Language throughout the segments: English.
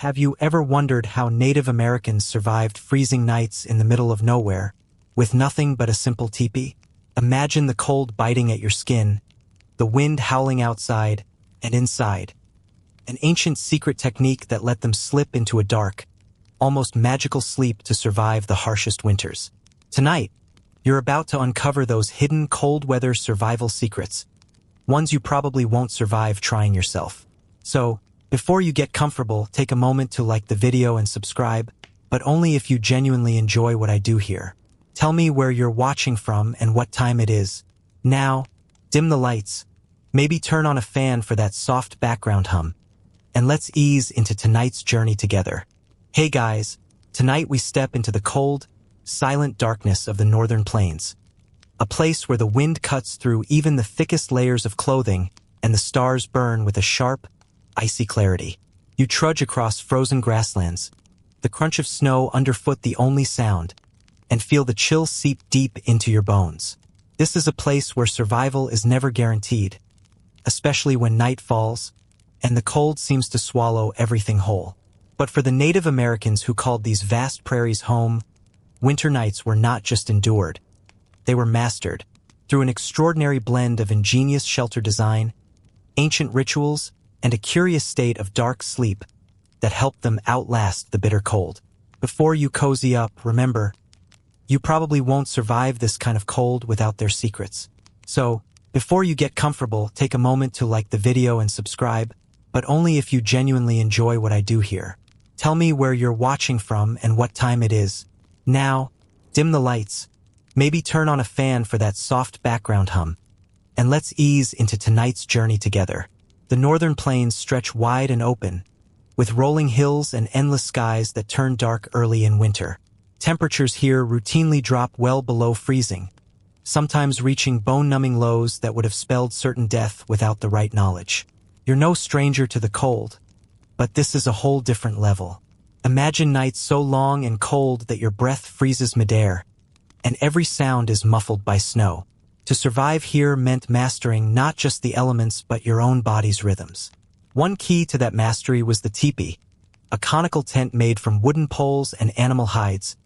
Have you ever wondered how Native Americans survived freezing nights in the middle of nowhere, with nothing but a simple teepee? Imagine the cold biting at your skin, the wind howling outside and inside. An ancient secret technique that let them slip into a dark, almost magical sleep to survive the harshest winters. Tonight, you're about to uncover those hidden cold weather survival secrets, ones you probably won't survive trying yourself. So, before you get comfortable, take a moment to like the video and subscribe, but only if you genuinely enjoy what I do here. Tell me where you're watching from and what time it is. Now, dim the lights, maybe turn on a fan for that soft background hum, and let's ease into tonight's journey together. Hey guys, tonight we step into the cold, silent darkness of the northern plains, a place where the wind cuts through even the thickest layers of clothing and the stars burn with a sharp, icy clarity. You trudge across frozen grasslands, the crunch of snow underfoot the only sound, and feel the chill seep deep into your bones. This is a place where survival is never guaranteed, especially when night falls and the cold seems to swallow everything whole. But for the Native Americans who called these vast prairies home, winter nights were not just endured. They were mastered through an extraordinary blend of ingenious shelter design, ancient rituals, and a curious state of dark sleep that helped them outlast the bitter cold. Before you cozy up, remember, you probably won't survive this kind of cold without their secrets. So, before you get comfortable, take a moment to like the video and subscribe, but only if you genuinely enjoy what I do here. Tell me where you're watching from and what time it is. Now, dim the lights, maybe turn on a fan for that soft background hum, and let's ease into tonight's journey together. The northern plains stretch wide and open, with rolling hills and endless skies that turn dark early in winter. Temperatures here routinely drop well below freezing, sometimes reaching bone-numbing lows that would have spelled certain death without the right knowledge. You're no stranger to the cold, but this is a whole different level. Imagine nights so long and cold that your breath freezes midair, and every sound is muffled by snow. To survive here meant mastering not just the elements but your own body's rhythms. One key to that mastery was the teepee, a conical tent made from wooden poles and animal hides,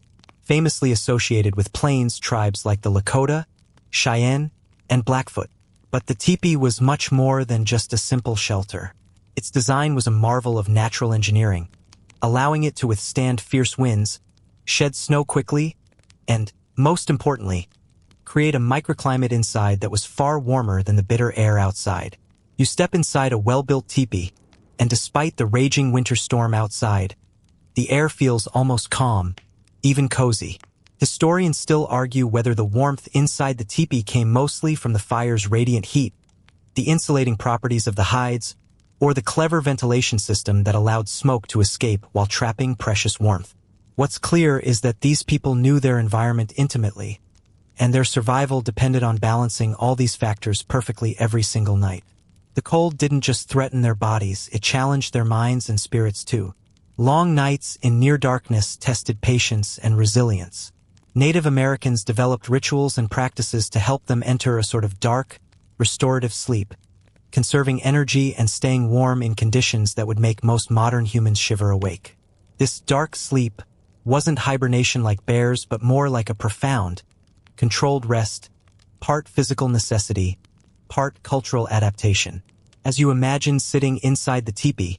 famously associated with plains tribes like the Lakota, Cheyenne, and Blackfoot. But the teepee was much more than just a simple shelter. Its design was a marvel of natural engineering, allowing it to withstand fierce winds, shed snow quickly, and, most importantly, create a microclimate inside that was far warmer than the bitter air outside. You step inside a well-built teepee, and despite the raging winter storm outside, the air feels almost calm, even cozy. Historians still argue whether the warmth inside the teepee came mostly from the fire's radiant heat, the insulating properties of the hides, or the clever ventilation system that allowed smoke to escape while trapping precious warmth. What's clear is that these people knew their environment intimately, and their survival depended on balancing all these factors perfectly every single night. The cold didn't just threaten their bodies, it challenged their minds and spirits too. Long nights in near darkness tested patience and resilience. Native Americans developed rituals and practices to help them enter a sort of dark, restorative sleep, conserving energy and staying warm in conditions that would make most modern humans shiver awake. This dark sleep wasn't hibernation like bears, but more like a profound, controlled rest, part physical necessity, part cultural adaptation. As you imagine sitting inside the teepee,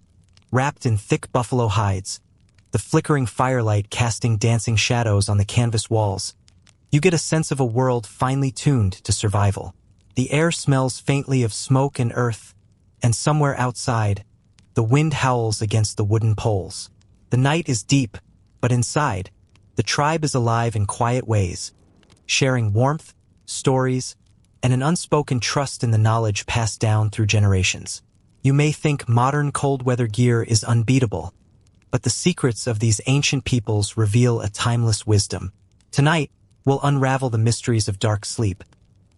wrapped in thick buffalo hides, the flickering firelight casting dancing shadows on the canvas walls, you get a sense of a world finely tuned to survival. The air smells faintly of smoke and earth, and somewhere outside, the wind howls against the wooden poles. The night is deep, but inside, the tribe is alive in quiet ways, sharing warmth, stories, and an unspoken trust in the knowledge passed down through generations. You may think modern cold weather gear is unbeatable, but the secrets of these ancient peoples reveal a timeless wisdom. Tonight, we'll unravel the mysteries of dark sleep,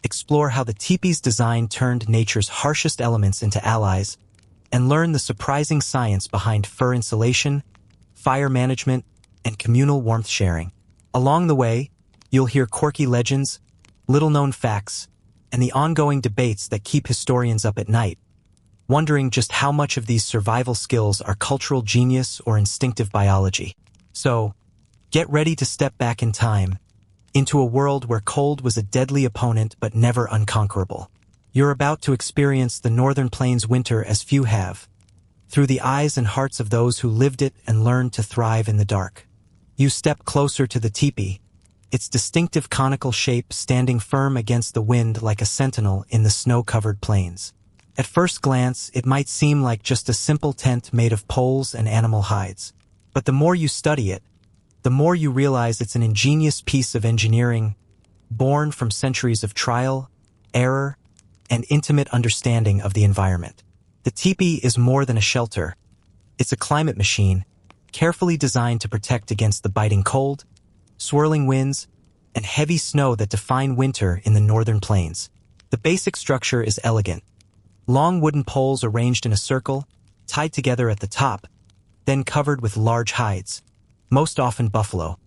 explore how the teepee's design turned nature's harshest elements into allies, and learn the surprising science behind fur insulation, fire management, and communal warmth sharing. Along the way, you'll hear quirky legends, little-known facts, and the ongoing debates that keep historians up at night. wondering just how much of these survival skills are cultural genius or instinctive biology. So, get ready to step back in time, into a world where cold was a deadly opponent but never unconquerable. You're about to experience the Northern Plains winter as few have, through the eyes and hearts of those who lived it and learned to thrive in the dark. You step closer to the teepee, its distinctive conical shape standing firm against the wind like a sentinel in the snow-covered plains. At first glance, it might seem like just a simple tent made of poles and animal hides. But the more you study it, the more you realize it's an ingenious piece of engineering, born from centuries of trial, error, and intimate understanding of the environment. The teepee is more than a shelter. It's a climate machine, carefully designed to protect against the biting cold, swirling winds, and heavy snow that define winter in the northern plains. The basic structure is elegant. Long wooden poles arranged in a circle, tied together at the top, then covered with large hides, most often buffalo,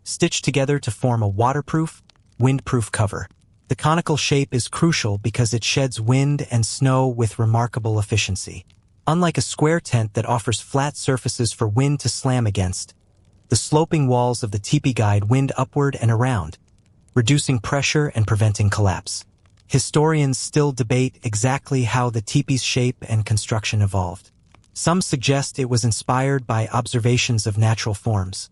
stitched together to form a waterproof, windproof cover. The conical shape is crucial because it sheds wind and snow with remarkable efficiency. Unlike a square tent that offers flat surfaces for wind to slam against, the sloping walls of the teepee guide wind upward and around, reducing pressure and preventing collapse. Historians still debate exactly how the teepee's shape and construction evolved. Some suggest it was inspired by observations of natural forms,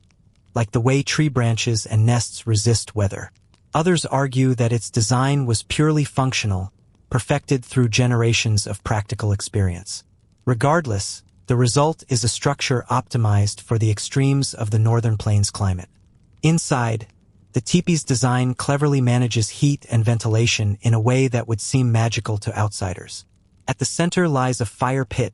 like the way tree branches and nests resist weather. Others argue that its design was purely functional, perfected through generations of practical experience. Regardless, the result is a structure optimized for the extremes of the northern plains climate. Inside, the teepee's design cleverly manages heat and ventilation in a way that would seem magical to outsiders. At the center lies a fire pit,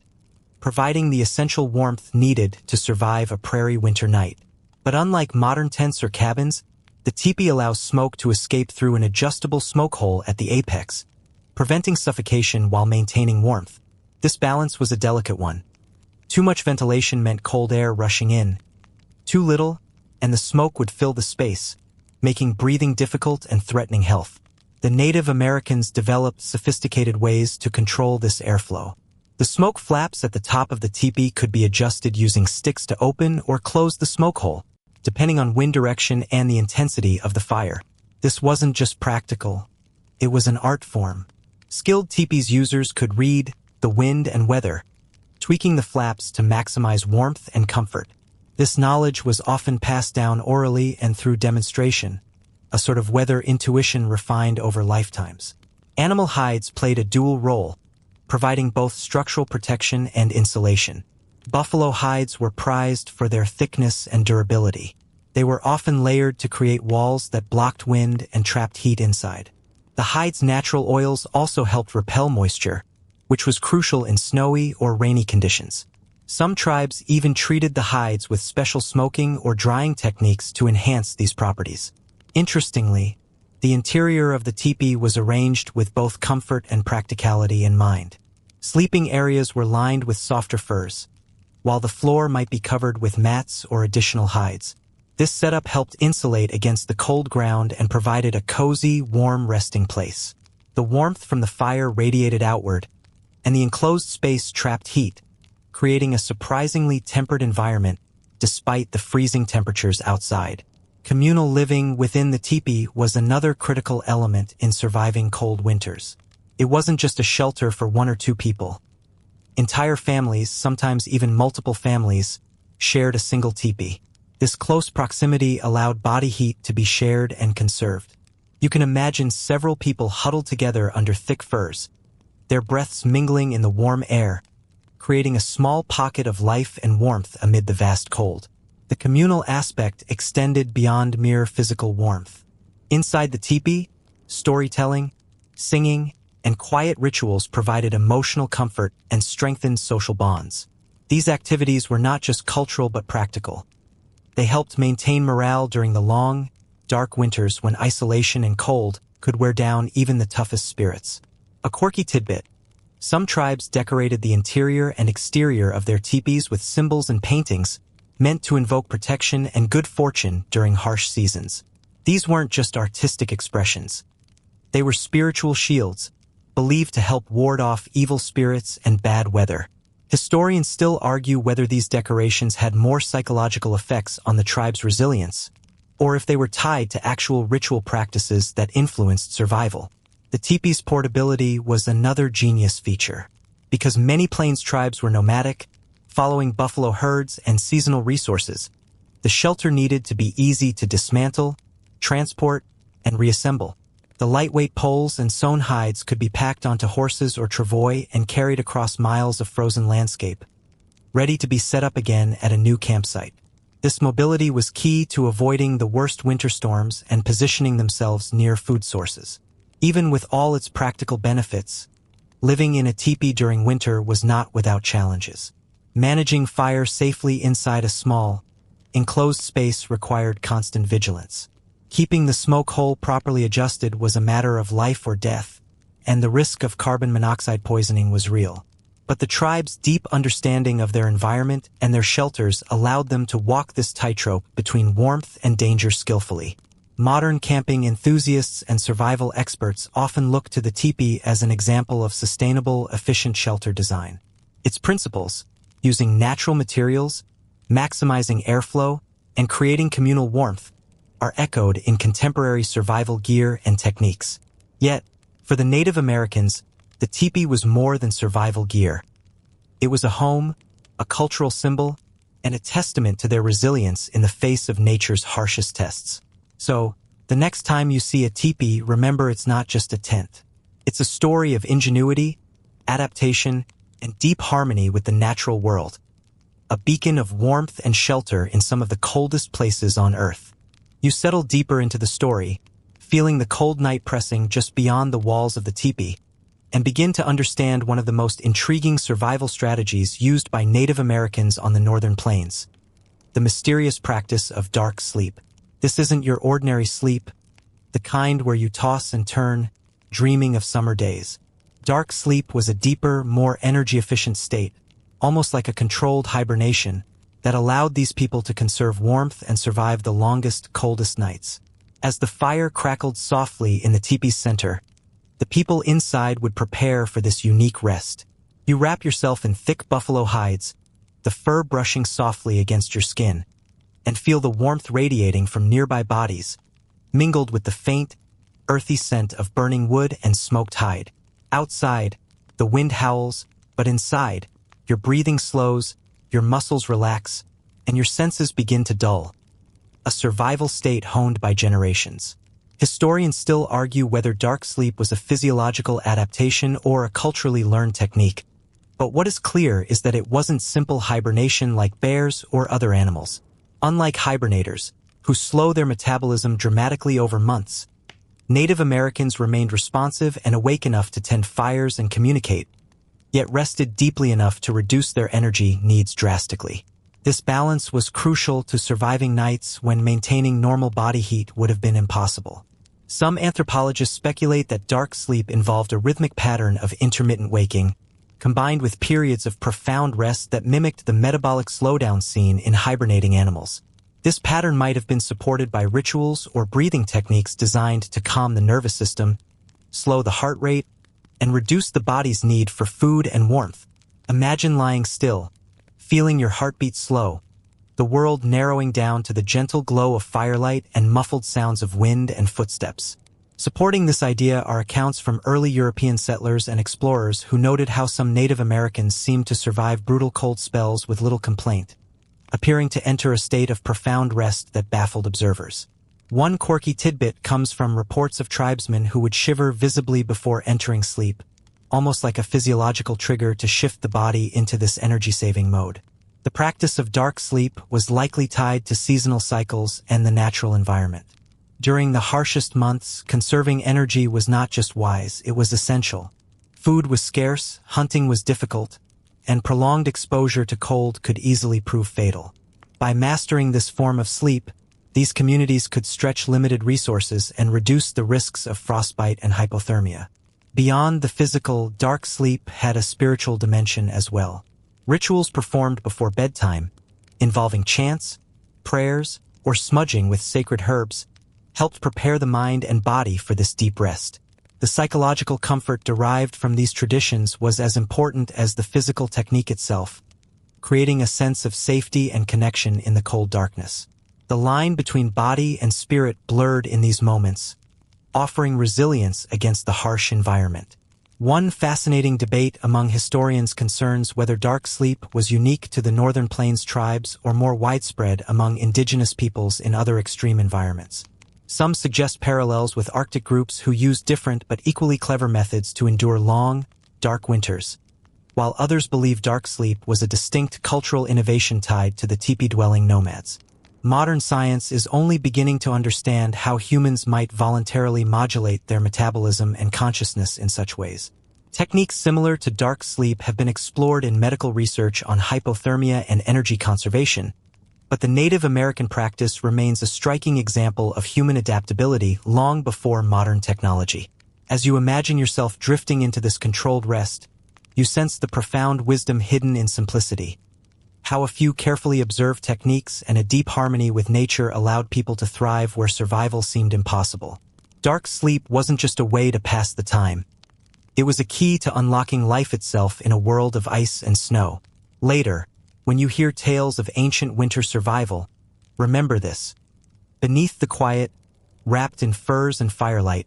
providing the essential warmth needed to survive a prairie winter night. But unlike modern tents or cabins, the teepee allows smoke to escape through an adjustable smoke hole at the apex, preventing suffocation while maintaining warmth. This balance was a delicate one. Too much ventilation meant cold air rushing in. Too little, and the smoke would fill the space, making breathing difficult and threatening health. The Native Americans developed sophisticated ways to control this airflow. The smoke flaps at the top of the teepee could be adjusted using sticks to open or close the smoke hole, depending on wind direction and the intensity of the fire. This wasn't just practical, it was an art form. Skilled teepees users could read the wind and weather, tweaking the flaps to maximize warmth and comfort. This knowledge was often passed down orally and through demonstration, a sort of weather intuition refined over lifetimes. Animal hides played a dual role, providing both structural protection and insulation. Buffalo hides were prized for their thickness and durability. They were often layered to create walls that blocked wind and trapped heat inside. The hide's natural oils also helped repel moisture, which was crucial in snowy or rainy conditions. Some tribes even treated the hides with special smoking or drying techniques to enhance these properties. Interestingly, the interior of the teepee was arranged with both comfort and practicality in mind. Sleeping areas were lined with softer furs, while the floor might be covered with mats or additional hides. This setup helped insulate against the cold ground and provided a cozy, warm resting place. The warmth from the fire radiated outward, and the enclosed space trapped heat, creating a surprisingly tempered environment despite the freezing temperatures outside. Communal living within the teepee was another critical element in surviving cold winters. It wasn't just a shelter for one or two people. Entire families, sometimes even multiple families, shared a single teepee. This close proximity allowed body heat to be shared and conserved. You can imagine several people huddled together under thick furs, their breaths mingling in the warm air, creating a small pocket of life and warmth amid the vast cold. The communal aspect extended beyond mere physical warmth. Inside the teepee, storytelling, singing, and quiet rituals provided emotional comfort and strengthened social bonds. These activities were not just cultural but practical. They helped maintain morale during the long, dark winters when isolation and cold could wear down even the toughest spirits. A quirky tidbit: some tribes decorated the interior and exterior of their teepees with symbols and paintings meant to invoke protection and good fortune during harsh seasons. These weren't just artistic expressions. They were spiritual shields, believed to help ward off evil spirits and bad weather. Historians still argue whether these decorations had more psychological effects on the tribe's resilience, or if they were tied to actual ritual practices that influenced survival. The teepee's portability was another genius feature. Because many plains tribes were nomadic, following buffalo herds and seasonal resources, the shelter needed to be easy to dismantle, transport, and reassemble. The lightweight poles and sewn hides could be packed onto horses or travois and carried across miles of frozen landscape, ready to be set up again at a new campsite. This mobility was key to avoiding the worst winter storms and positioning themselves near food sources. Even with all its practical benefits, living in a teepee during winter was not without challenges. Managing fire safely inside a small, enclosed space required constant vigilance. Keeping the smoke hole properly adjusted was a matter of life or death, and the risk of carbon monoxide poisoning was real. But the tribe's deep understanding of their environment and their shelters allowed them to walk this tightrope between warmth and danger skillfully. Modern camping enthusiasts and survival experts often look to the teepee as an example of sustainable, efficient shelter design. Its principles, using natural materials, maximizing airflow, and creating communal warmth, are echoed in contemporary survival gear and techniques. Yet, for the Native Americans, the teepee was more than survival gear. It was a home, a cultural symbol, and a testament to their resilience in the face of nature's harshest tests. So, the next time you see a teepee, remember it's not just a tent. It's a story of ingenuity, adaptation, and deep harmony with the natural world. A beacon of warmth and shelter in some of the coldest places on Earth. You settle deeper into the story, feeling the cold night pressing just beyond the walls of the teepee, and begin to understand one of the most intriguing survival strategies used by Native Americans on the northern plains: the mysterious practice of dark sleep. This isn't your ordinary sleep, the kind where you toss and turn, dreaming of summer days. Dark sleep was a deeper, more energy-efficient state, almost like a controlled hibernation, that allowed these people to conserve warmth and survive the longest, coldest nights. As the fire crackled softly in the teepee's center, the people inside would prepare for this unique rest. You wrap yourself in thick buffalo hides, the fur brushing softly against your skin, and feel the warmth radiating from nearby bodies, mingled with the faint, earthy scent of burning wood and smoked hide. Outside, the wind howls, but inside, your breathing slows, your muscles relax, and your senses begin to dull. A survival state honed by generations. Historians still argue whether dark sleep was a physiological adaptation or a culturally learned technique. But what is clear is that it wasn't simple hibernation like bears or other animals. Unlike hibernators, who slow their metabolism dramatically over months, Native Americans remained responsive and awake enough to tend fires and communicate, yet rested deeply enough to reduce their energy needs drastically. This balance was crucial to surviving nights when maintaining normal body heat would have been impossible. Some anthropologists speculate that dark sleep involved a rhythmic pattern of intermittent waking, combined with periods of profound rest that mimicked the metabolic slowdown seen in hibernating animals. This pattern might have been supported by rituals or breathing techniques designed to calm the nervous system, slow the heart rate, and reduce the body's need for food and warmth. Imagine lying still, feeling your heartbeat slow, the world narrowing down to the gentle glow of firelight and muffled sounds of wind and footsteps. Supporting this idea are accounts from early European settlers and explorers who noted how some Native Americans seemed to survive brutal cold spells with little complaint, appearing to enter a state of profound rest that baffled observers. One quirky tidbit comes from reports of tribesmen who would shiver visibly before entering sleep, almost like a physiological trigger to shift the body into this energy-saving mode. The practice of dark sleep was likely tied to seasonal cycles and the natural environment. During the harshest months, conserving energy was not just wise, it was essential. Food was scarce, hunting was difficult, and prolonged exposure to cold could easily prove fatal. By mastering this form of sleep, these communities could stretch limited resources and reduce the risks of frostbite and hypothermia. Beyond the physical, dark sleep had a spiritual dimension as well. Rituals performed before bedtime, involving chants, prayers, or smudging with sacred herbs, helped prepare the mind and body for this deep rest. The psychological comfort derived from these traditions was as important as the physical technique itself, creating a sense of safety and connection in the cold darkness. The line between body and spirit blurred in these moments, offering resilience against the harsh environment. One fascinating debate among historians concerns whether dark sleep was unique to the Northern Plains tribes or more widespread among indigenous peoples in other extreme environments. Some suggest parallels with Arctic groups who used different but equally clever methods to endure long, dark winters, while others believe dark sleep was a distinct cultural innovation tied to the teepee-dwelling nomads. Modern science is only beginning to understand how humans might voluntarily modulate their metabolism and consciousness in such ways. Techniques similar to dark sleep have been explored in medical research on hypothermia and energy conservation, but the Native American practice remains a striking example of human adaptability long before modern technology. As you imagine yourself drifting into this controlled rest, you sense the profound wisdom hidden in simplicity. How a few carefully observed techniques and a deep harmony with nature allowed people to thrive where survival seemed impossible. Dark sleep wasn't just a way to pass the time. It was a key to unlocking life itself in a world of ice and snow. Later, when you hear tales of ancient winter survival, remember this. Beneath the quiet, wrapped in furs and firelight,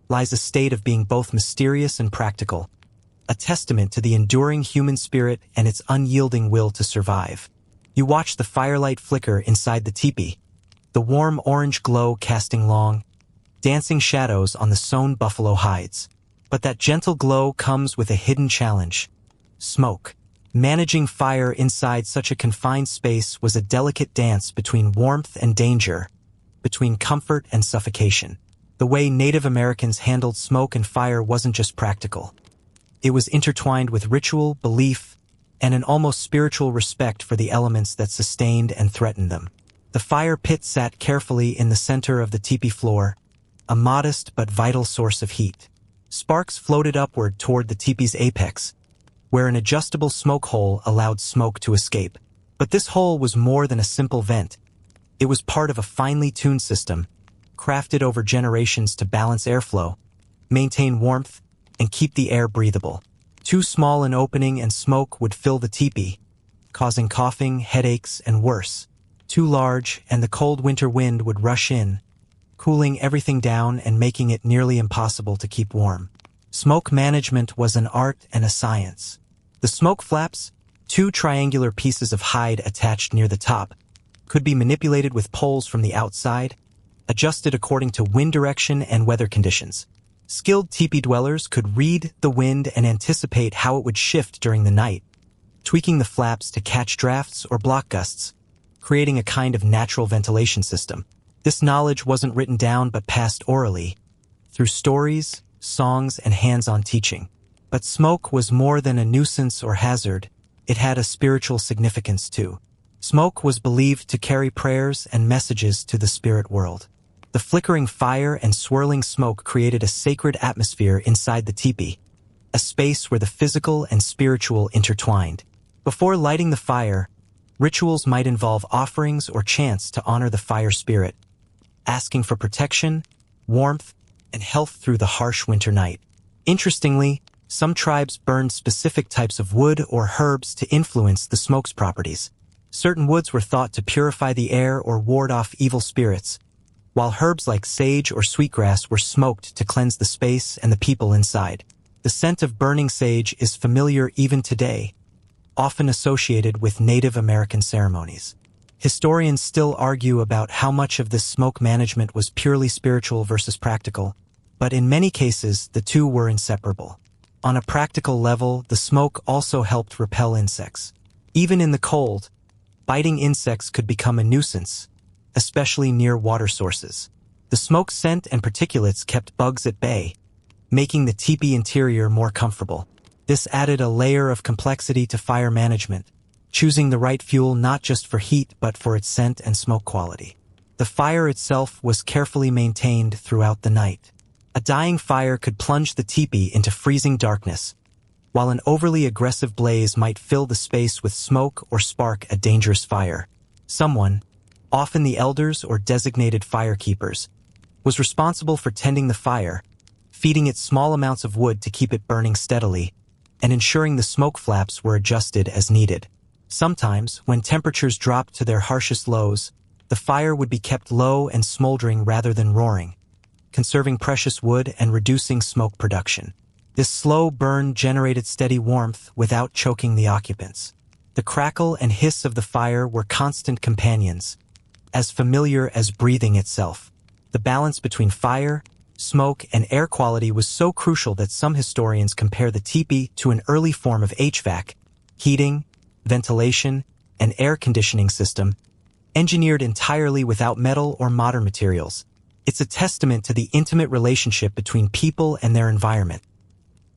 lies a state of being both mysterious and practical, a testament to the enduring human spirit and its unyielding will to survive. You watch the firelight flicker inside the teepee, the warm orange glow casting long, dancing shadows on the sewn buffalo hides. But that gentle glow comes with a hidden challenge: smoke. Managing fire inside such a confined space was a delicate dance between warmth and danger, between comfort and suffocation. The way Native Americans handled smoke and fire wasn't just practical. It was intertwined with ritual, belief, and an almost spiritual respect for the elements that sustained and threatened them. The fire pit sat carefully in the center of the teepee floor, a modest but vital source of heat. Sparks floated upward toward the teepee's apex, where an adjustable smoke hole allowed smoke to escape. But this hole was more than a simple vent. It was part of a finely tuned system, crafted over generations to balance airflow, maintain warmth, and keep the air breathable. Too small an opening and smoke would fill the teepee, causing coughing, headaches, and worse. Too large, and the cold winter wind would rush in, cooling everything down and making it nearly impossible to keep warm. Smoke management was an art and a science. The smoke flaps, two triangular pieces of hide attached near the top, could be manipulated with poles from the outside, adjusted according to wind direction and weather conditions. Skilled teepee dwellers could read the wind and anticipate how it would shift during the night, tweaking the flaps to catch drafts or block gusts, creating a kind of natural ventilation system. This knowledge wasn't written down but passed orally, through stories, songs, and hands-on teaching. But smoke was more than a nuisance or hazard. It had a spiritual significance too. Smoke was believed to carry prayers and messages to the spirit world. The flickering fire and swirling smoke created a sacred atmosphere inside the teepee, a space where the physical and spiritual intertwined. Before lighting the fire, rituals might involve offerings or chants to honor the fire spirit, asking for protection, warmth, and health through the harsh winter night. Interestingly, some tribes burned specific types of wood or herbs to influence the smoke's properties. Certain woods were thought to purify the air or ward off evil spirits, while herbs like sage or sweetgrass were smoked to cleanse the space and the people inside. The scent of burning sage is familiar even today, often associated with Native American ceremonies. Historians still argue about how much of this smoke management was purely spiritual versus practical, but in many cases the two were inseparable. On a practical level, the smoke also helped repel insects. Even in the cold, biting insects could become a nuisance, especially near water sources. The smoke scent and particulates kept bugs at bay, making the teepee interior more comfortable. This added a layer of complexity to fire management, choosing the right fuel not just for heat but for its scent and smoke quality. The fire itself was carefully maintained throughout the night. A dying fire could plunge the teepee into freezing darkness, while an overly aggressive blaze might fill the space with smoke or spark a dangerous fire. Someone, often the elders or designated firekeepers, was responsible for tending the fire, feeding it small amounts of wood to keep it burning steadily, and ensuring the smoke flaps were adjusted as needed. Sometimes, when temperatures dropped to their harshest lows, the fire would be kept low and smoldering rather than roaring, conserving precious wood and reducing smoke production. This slow burn generated steady warmth without choking the occupants. The crackle and hiss of the fire were constant companions, as familiar as breathing itself. The balance between fire, smoke, and air quality was so crucial that some historians compare the teepee to an early form of HVAC, heating, ventilation, and air conditioning system, engineered entirely without metal or modern materials. It's a testament to the intimate relationship between people and their environment,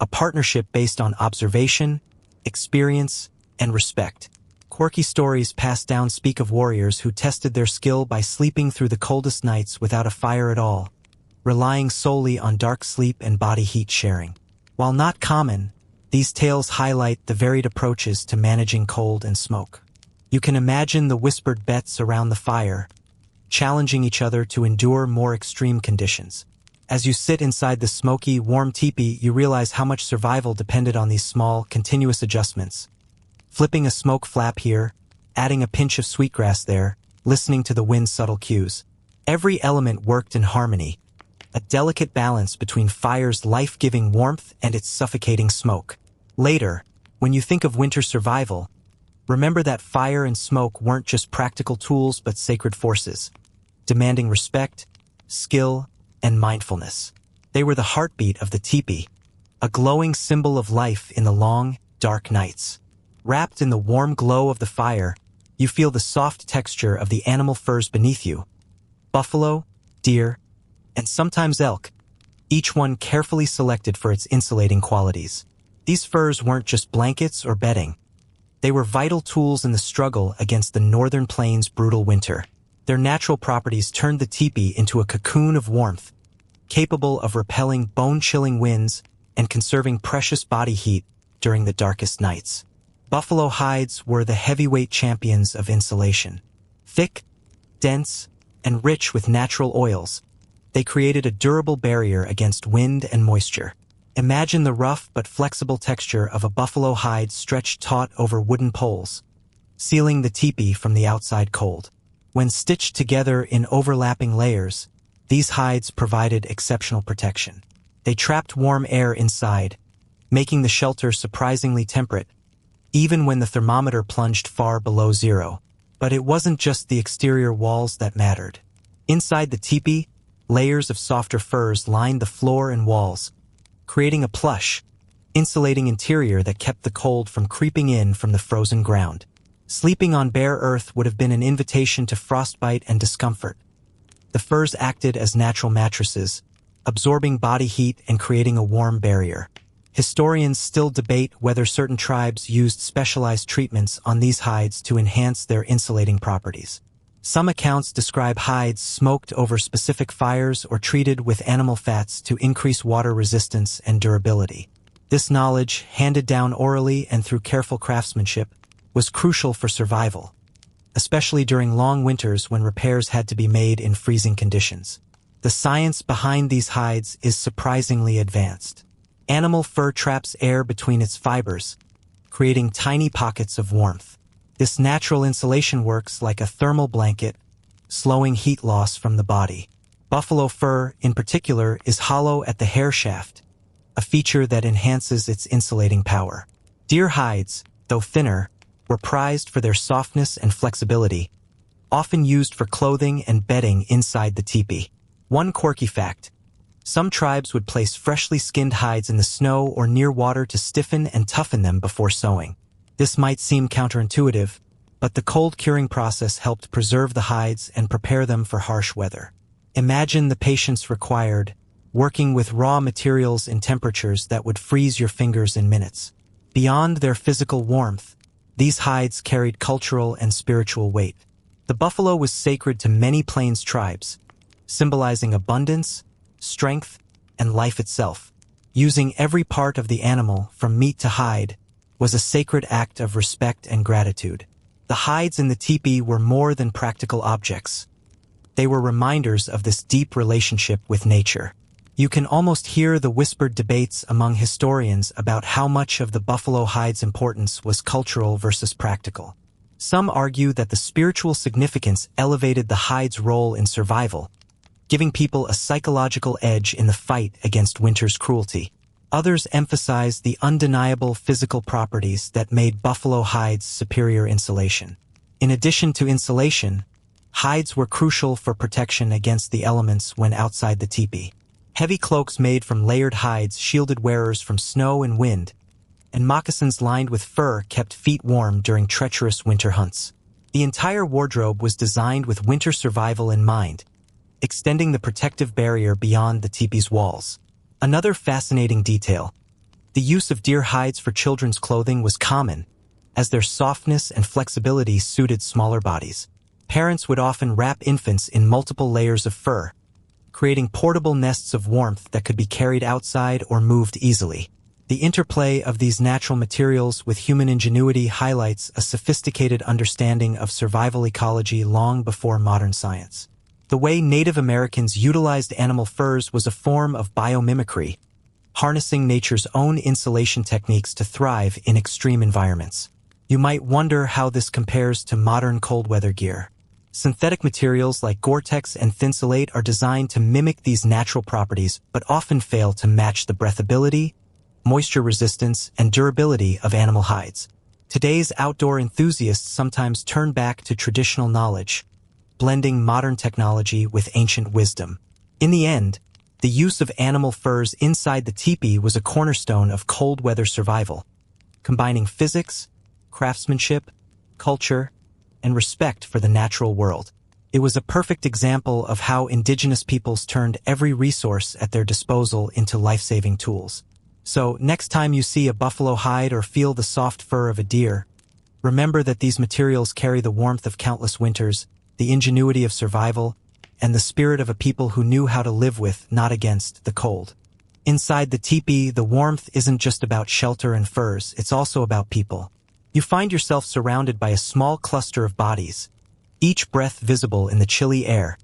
a partnership based on observation, experience, and respect. Quirky stories passed down speak of warriors who tested their skill by sleeping through the coldest nights without a fire at all, relying solely on dark sleep and body heat sharing. While not common, these tales highlight the varied approaches to managing cold and smoke. You can imagine the whispered bets around the fire, challenging each other to endure more extreme conditions. As you sit inside the smoky, warm teepee, you realize how much survival depended on these small, continuous adjustments. Flipping a smoke flap here, adding a pinch of sweetgrass there, listening to the wind's subtle cues. Every element worked in harmony, a delicate balance between fire's life-giving warmth and its suffocating smoke. Later, when you think of winter survival, remember that fire and smoke weren't just practical tools but sacred forces, demanding respect, skill, and mindfulness. They were the heartbeat of the teepee, a glowing symbol of life in the long, dark nights. Wrapped in the warm glow of the fire, you feel the soft texture of the animal furs beneath you. Buffalo, deer, and sometimes elk, each one carefully selected for its insulating qualities. These furs weren't just blankets or bedding. They were vital tools in the struggle against the northern plains' brutal winter. Their natural properties turned the teepee into a cocoon of warmth, capable of repelling bone-chilling winds and conserving precious body heat during the darkest nights. Buffalo hides were the heavyweight champions of insulation. Thick, dense, and rich with natural oils, they created a durable barrier against wind and moisture. Imagine the rough but flexible texture of a buffalo hide stretched taut over wooden poles, sealing the teepee from the outside cold. When stitched together in overlapping layers, these hides provided exceptional protection. They trapped warm air inside, making the shelter surprisingly temperate, even when the thermometer plunged far below zero. But it wasn't just the exterior walls that mattered. Inside the teepee, layers of softer furs lined the floor and walls, creating a plush, insulating interior that kept the cold from creeping in from the frozen ground. Sleeping on bare earth would have been an invitation to frostbite and discomfort. The furs acted as natural mattresses, absorbing body heat and creating a warm barrier. Historians still debate whether certain tribes used specialized treatments on these hides to enhance their insulating properties. Some accounts describe hides smoked over specific fires or treated with animal fats to increase water resistance and durability. This knowledge, handed down orally and through careful craftsmanship, was crucial for survival, especially during long winters when repairs had to be made in freezing conditions. The science behind these hides is surprisingly advanced. Animal fur traps air between its fibers, creating tiny pockets of warmth. This natural insulation works like a thermal blanket, slowing heat loss from the body. Buffalo fur, in particular, is hollow at the hair shaft, a feature that enhances its insulating power. Deer hides, though thinner, were prized for their softness and flexibility, often used for clothing and bedding inside the teepee. One quirky fact: some tribes would place freshly skinned hides in the snow or near water to stiffen and toughen them before sewing. This might seem counterintuitive, but the cold curing process helped preserve the hides and prepare them for harsh weather. Imagine the patience required, working with raw materials in temperatures that would freeze your fingers in minutes. Beyond their physical warmth, these hides carried cultural and spiritual weight. The buffalo was sacred to many plains tribes, symbolizing abundance, strength, and life itself. Using every part of the animal, from meat to hide, was a sacred act of respect and gratitude. The hides in the teepee were more than practical objects. They were reminders of this deep relationship with nature. You can almost hear the whispered debates among historians about how much of the buffalo hide's importance was cultural versus practical. Some argue that the spiritual significance elevated the hide's role in survival, giving people a psychological edge in the fight against winter's cruelty. Others emphasize the undeniable physical properties that made buffalo hides superior insulation. In addition to insulation, hides were crucial for protection against the elements when outside the teepee. Heavy cloaks made from layered hides shielded wearers from snow and wind, and moccasins lined with fur kept feet warm during treacherous winter hunts. The entire wardrobe was designed with winter survival in mind, extending the protective barrier beyond the teepee's walls. Another fascinating detail: the use of deer hides for children's clothing was common, as their softness and flexibility suited smaller bodies. Parents would often wrap infants in multiple layers of fur, creating portable nests of warmth that could be carried outside or moved easily. The interplay of these natural materials with human ingenuity highlights a sophisticated understanding of survival ecology long before modern science. The way Native Americans utilized animal furs was a form of biomimicry, harnessing nature's own insulation techniques to thrive in extreme environments. You might wonder how this compares to modern cold-weather gear. Synthetic materials like Gore-Tex and Thinsulate are designed to mimic these natural properties but often fail to match the breathability, moisture resistance, and durability of animal hides. Today's outdoor enthusiasts sometimes turn back to traditional knowledge, blending modern technology with ancient wisdom. In the end, the use of animal furs inside the teepee was a cornerstone of cold-weather survival, combining physics, craftsmanship, culture, and respect for the natural world. It was a perfect example of how indigenous peoples turned every resource at their disposal into life-saving tools. So, next time you see a buffalo hide or feel the soft fur of a deer, remember that these materials carry the warmth of countless winters, the ingenuity of survival, and the spirit of a people who knew how to live with, not against, the cold. Inside the teepee, the warmth isn't just about shelter and furs, it's also about people. You find yourself surrounded by a small cluster of bodies, each breath visible in the chilly air,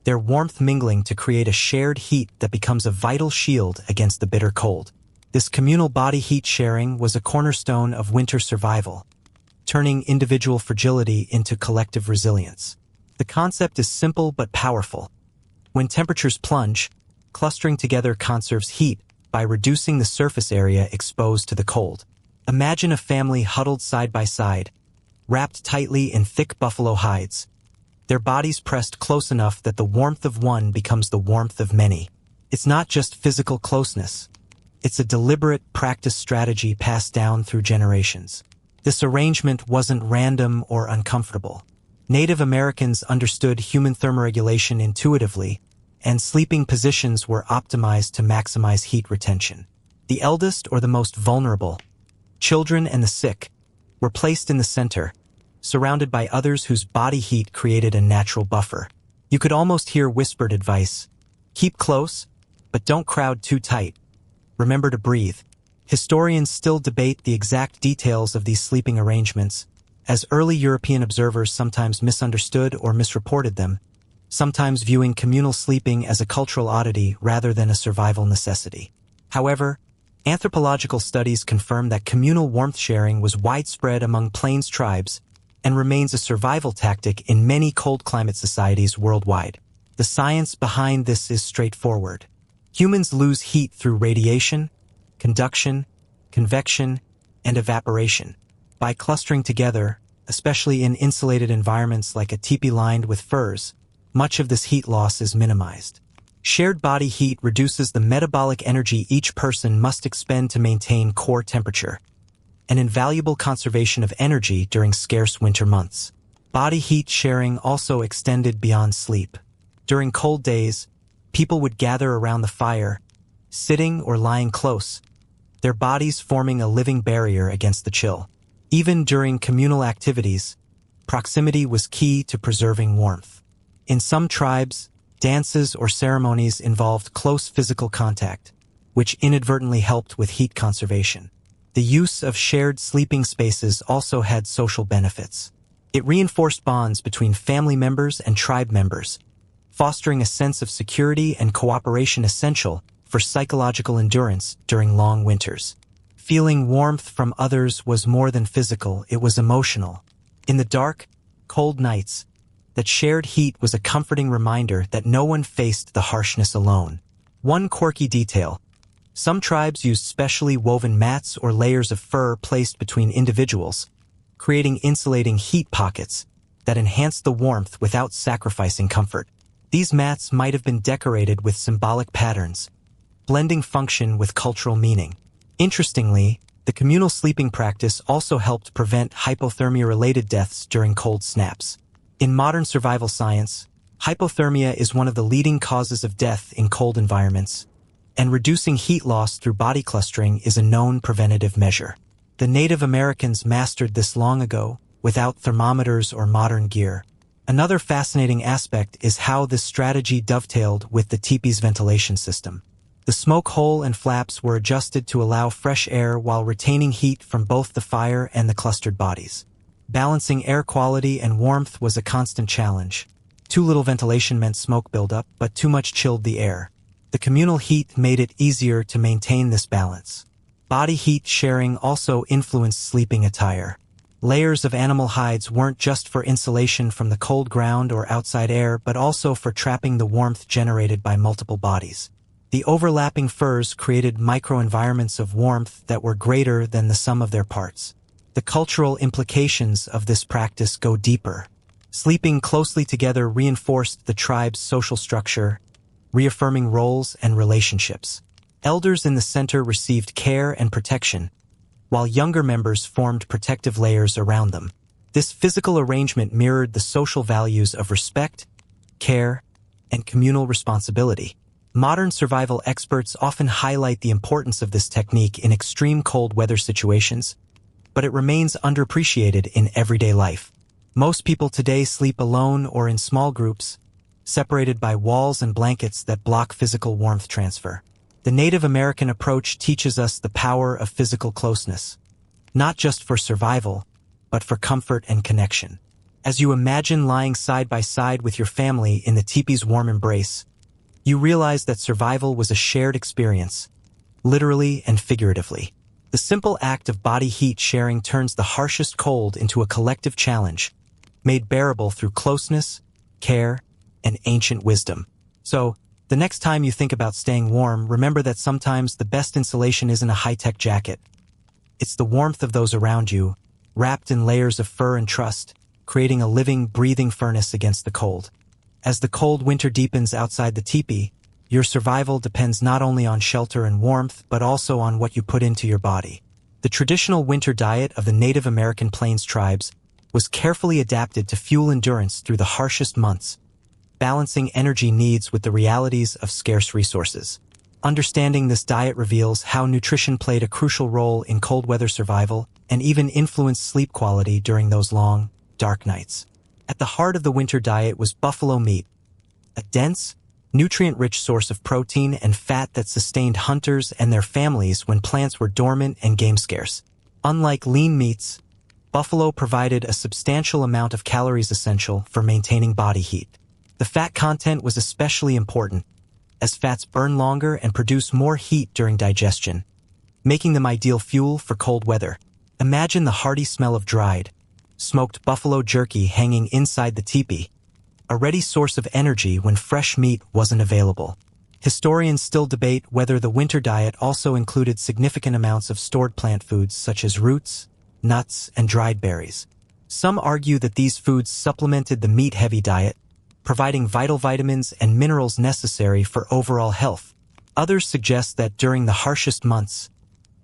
their warmth mingling to create a shared heat that becomes a vital shield against the bitter cold. This communal body heat sharing was a cornerstone of winter survival, turning individual fragility into collective resilience. The concept is simple but powerful. When temperatures plunge, clustering together conserves heat by reducing the surface area exposed to the cold. Imagine a family huddled side by side, wrapped tightly in thick buffalo hides, their bodies pressed close enough that the warmth of one becomes the warmth of many. It's not just physical closeness. It's a deliberate practice strategy passed down through generations. This arrangement wasn't random or uncomfortable. Native Americans understood human thermoregulation intuitively, and sleeping positions were optimized to maximize heat retention. The eldest or the most vulnerable, children and the sick, were placed in the center, surrounded by others whose body heat created a natural buffer. You could almost hear whispered advice: keep close, but don't crowd too tight. Remember to breathe. Historians still debate the exact details of these sleeping arrangements, as early European observers sometimes misunderstood or misreported them, sometimes viewing communal sleeping as a cultural oddity rather than a survival necessity. However, anthropological studies confirm that communal warmth sharing was widespread among plains tribes and remains a survival tactic in many cold climate societies worldwide. The science behind this is straightforward. Humans lose heat through radiation, conduction, convection, and evaporation. By clustering together, especially in insulated environments like a teepee lined with furs, much of this heat loss is minimized. Shared body heat reduces the metabolic energy each person must expend to maintain core temperature, an invaluable conservation of energy during scarce winter months. Body heat sharing also extended beyond sleep. During cold days, people would gather around the fire, sitting or lying close, their bodies forming a living barrier against the chill. Even during communal activities, proximity was key to preserving warmth. In some tribes, dances or ceremonies involved close physical contact, which inadvertently helped with heat conservation. The use of shared sleeping spaces also had social benefits. It reinforced bonds between family members and tribe members, fostering a sense of security and cooperation essential for psychological endurance during long winters. Feeling warmth from others was more than physical, it was emotional. In the dark, cold nights, that shared heat was a comforting reminder that no one faced the harshness alone. One quirky detail: some tribes used specially woven mats or layers of fur placed between individuals, creating insulating heat pockets that enhanced the warmth without sacrificing comfort. These mats might have been decorated with symbolic patterns, blending function with cultural meaning. Interestingly, the communal sleeping practice also helped prevent hypothermia-related deaths during cold snaps. In modern survival science, hypothermia is one of the leading causes of death in cold environments, and reducing heat loss through body clustering is a known preventative measure. The Native Americans mastered this long ago, without thermometers or modern gear. Another fascinating aspect is how this strategy dovetailed with the Tipi's ventilation system. The smoke hole and flaps were adjusted to allow fresh air while retaining heat from both the fire and the clustered bodies. Balancing air quality and warmth was a constant challenge. Too little ventilation meant smoke buildup, but too much chilled the air. The communal heat made it easier to maintain this balance. Body heat sharing also influenced sleeping attire. Layers of animal hides weren't just for insulation from the cold ground or outside air, but also for trapping the warmth generated by multiple bodies. The overlapping furs created microenvironments of warmth that were greater than the sum of their parts. The cultural implications of this practice go deeper. Sleeping closely together reinforced the tribe's social structure, reaffirming roles and relationships. Elders in the center received care and protection, while younger members formed protective layers around them. This physical arrangement mirrored the social values of respect, care, and communal responsibility. Modern survival experts often highlight the importance of this technique in extreme cold weather situations, but it remains underappreciated in everyday life. Most people today sleep alone or in small groups, separated by walls and blankets that block physical warmth transfer. The Native American approach teaches us the power of physical closeness, not just for survival, but for comfort and connection. As you imagine lying side by side with your family in the teepee's warm embrace, you realize that survival was a shared experience, literally and figuratively. The simple act of body heat sharing turns the harshest cold into a collective challenge, made bearable through closeness, care, and ancient wisdom. So, the next time you think about staying warm, remember that sometimes the best insulation isn't a high-tech jacket. It's the warmth of those around you, wrapped in layers of fur and trust, creating a living, breathing furnace against the cold. As the cold winter deepens outside the teepee, your survival depends not only on shelter and warmth, but also on what you put into your body. The traditional winter diet of the Native American Plains tribes was carefully adapted to fuel endurance through the harshest months, balancing energy needs with the realities of scarce resources. Understanding this diet reveals how nutrition played a crucial role in cold weather survival and even influenced sleep quality during those long, dark nights. At the heart of the winter diet was buffalo meat, a dense, nutrient-rich source of protein and fat that sustained hunters and their families when plants were dormant and game scarce. Unlike lean meats, buffalo provided a substantial amount of calories essential for maintaining body heat. The fat content was especially important, as fats burn longer and produce more heat during digestion, making them ideal fuel for cold weather. Imagine the hearty smell of dried, smoked buffalo jerky hanging inside the teepee, a ready source of energy when fresh meat wasn't available. Historians still debate whether the winter diet also included significant amounts of stored plant foods such as roots, nuts, and dried berries. Some argue that these foods supplemented the meat-heavy diet, providing vital vitamins and minerals necessary for overall health. Others suggest that during the harshest months,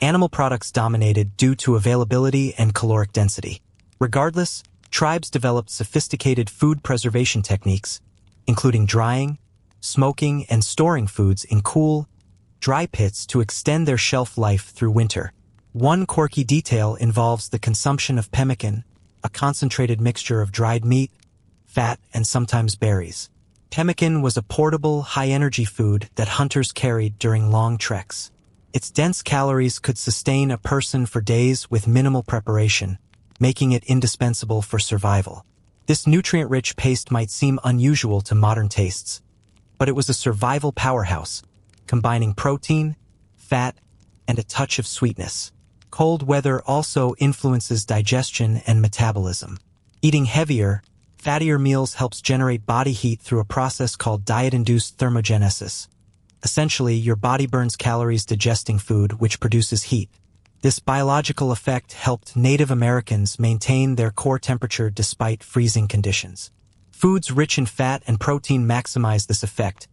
animal products dominated due to availability and caloric density. Regardless, tribes developed sophisticated food preservation techniques, including drying, smoking, and storing foods in cool, dry pits to extend their shelf life through winter. One quirky detail involves the consumption of pemmican, a concentrated mixture of dried meat, fat, and sometimes berries. Pemmican was a portable, high-energy food that hunters carried during long treks. Its dense calories could sustain a person for days with minimal preparation, making it indispensable for survival. This nutrient-rich paste might seem unusual to modern tastes, but it was a survival powerhouse, combining protein, fat, and a touch of sweetness. Cold weather also influences digestion and metabolism. Eating heavier, fattier meals helps generate body heat through a process called diet-induced thermogenesis. Essentially, your body burns calories digesting food, which produces heat. This biological effect helped Native Americans maintain their core temperature despite freezing conditions. Foods rich in fat and protein maximize this effect,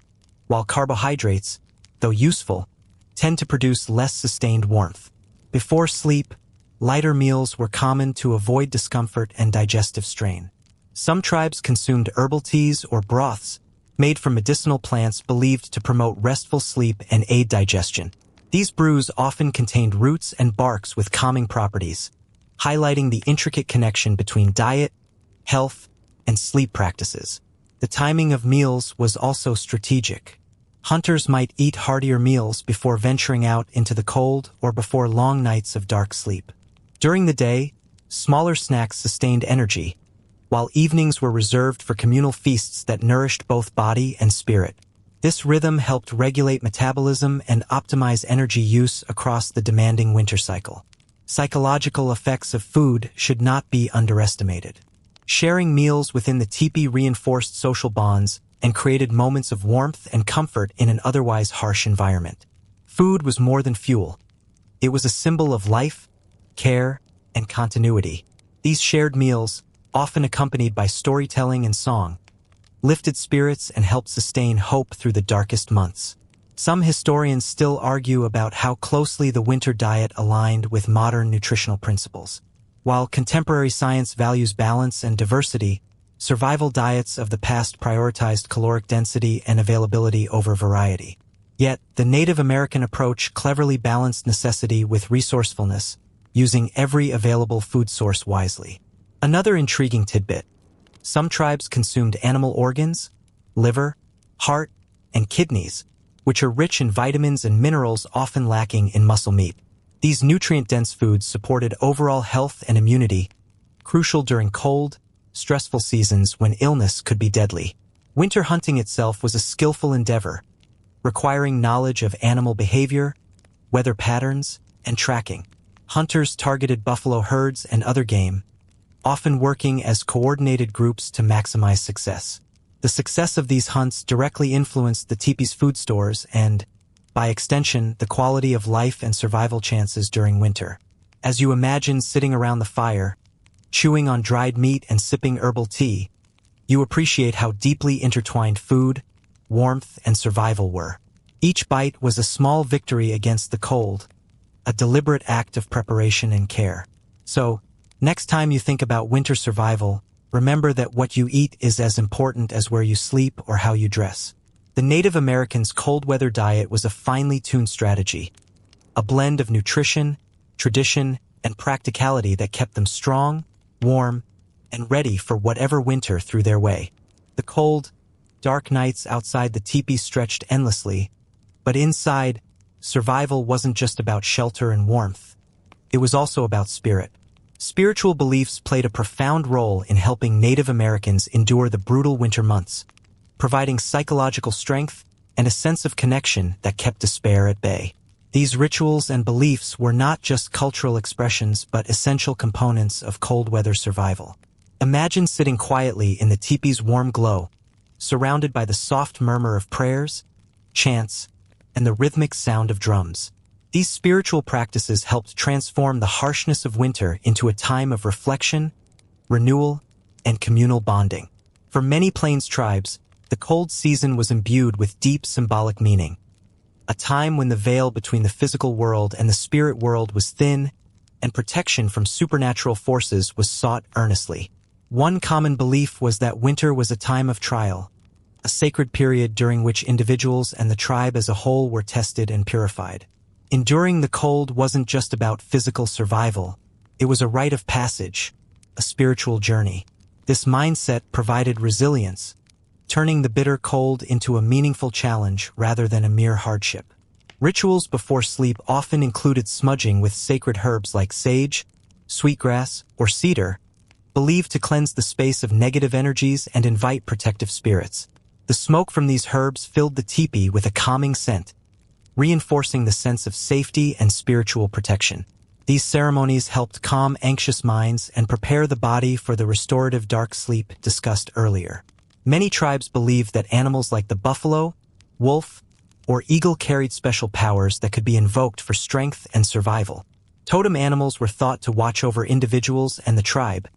while carbohydrates, though useful, tend to produce less sustained warmth. Before sleep, lighter meals were common to avoid discomfort and digestive strain. Some tribes consumed herbal teas or broths made from medicinal plants believed to promote restful sleep and aid digestion. These brews often contained roots and barks with calming properties, highlighting the intricate connection between diet, health, and sleep practices. The timing of meals was also strategic. Hunters might eat heartier meals before venturing out into the cold or before long nights of dark sleep. During the day, smaller snacks sustained energy, while evenings were reserved for communal feasts that nourished both body and spirit. This rhythm helped regulate metabolism and optimize energy use across the demanding winter cycle. Psychological effects of food should not be underestimated. Sharing meals within the teepee reinforced social bonds and created moments of warmth and comfort in an otherwise harsh environment. Food was more than fuel. It was a symbol of life, care, and continuity. These shared meals, often accompanied by storytelling and song, lifted spirits and helped sustain hope through the darkest months. Some historians still argue about how closely the winter diet aligned with modern nutritional principles. While contemporary science values balance and diversity, survival diets of the past prioritized caloric density and availability over variety. Yet, the Native American approach cleverly balanced necessity with resourcefulness, using every available food source wisely. Another intriguing tidbit: some tribes consumed animal organs, liver, heart, and kidneys, which are rich in vitamins and minerals often lacking in muscle meat. These nutrient-dense foods supported overall health and immunity, crucial during cold, stressful seasons when illness could be deadly. Winter hunting itself was a skillful endeavor, requiring knowledge of animal behavior, weather patterns, and tracking. Hunters targeted buffalo herds and other game, often working as coordinated groups to maximize success. The success of these hunts directly influenced the teepee's food stores and, by extension, the quality of life and survival chances during winter. As you imagine sitting around the fire, chewing on dried meat and sipping herbal tea, you appreciate how deeply intertwined food, warmth, and survival were. Each bite was a small victory against the cold, a deliberate act of preparation and care. So, next time you think about winter survival, remember that what you eat is as important as where you sleep or how you dress. The Native Americans' cold weather diet was a finely tuned strategy, a blend of nutrition, tradition, and practicality that kept them strong, warm, and ready for whatever winter threw their way. The cold, dark nights outside the teepee stretched endlessly, but inside, survival wasn't just about shelter and warmth. It was also about spirit. Spiritual beliefs played a profound role in helping Native Americans endure the brutal winter months, providing psychological strength and a sense of connection that kept despair at bay. These rituals and beliefs were not just cultural expressions but essential components of cold weather survival. Imagine sitting quietly in the teepee's warm glow, surrounded by the soft murmur of prayers, chants, and the rhythmic sound of drums. These spiritual practices helped transform the harshness of winter into a time of reflection, renewal, and communal bonding. For many Plains tribes, the cold season was imbued with deep symbolic meaning, a time when the veil between the physical world and the spirit world was thin, and protection from supernatural forces was sought earnestly. One common belief was that winter was a time of trial, a sacred period during which individuals and the tribe as a whole were tested and purified. Enduring the cold wasn't just about physical survival, it was a rite of passage, a spiritual journey. This mindset provided resilience, turning the bitter cold into a meaningful challenge rather than a mere hardship. Rituals before sleep often included smudging with sacred herbs like sage, sweetgrass, or cedar, believed to cleanse the space of negative energies and invite protective spirits. The smoke from these herbs filled the teepee with a calming scent, reinforcing the sense of safety and spiritual protection. These ceremonies helped calm anxious minds and prepare the body for the restorative dark sleep discussed earlier. Many tribes believed that animals like the buffalo, wolf, or eagle carried special powers that could be invoked for strength and survival. Totem animals were thought to watch over individuals and the tribe,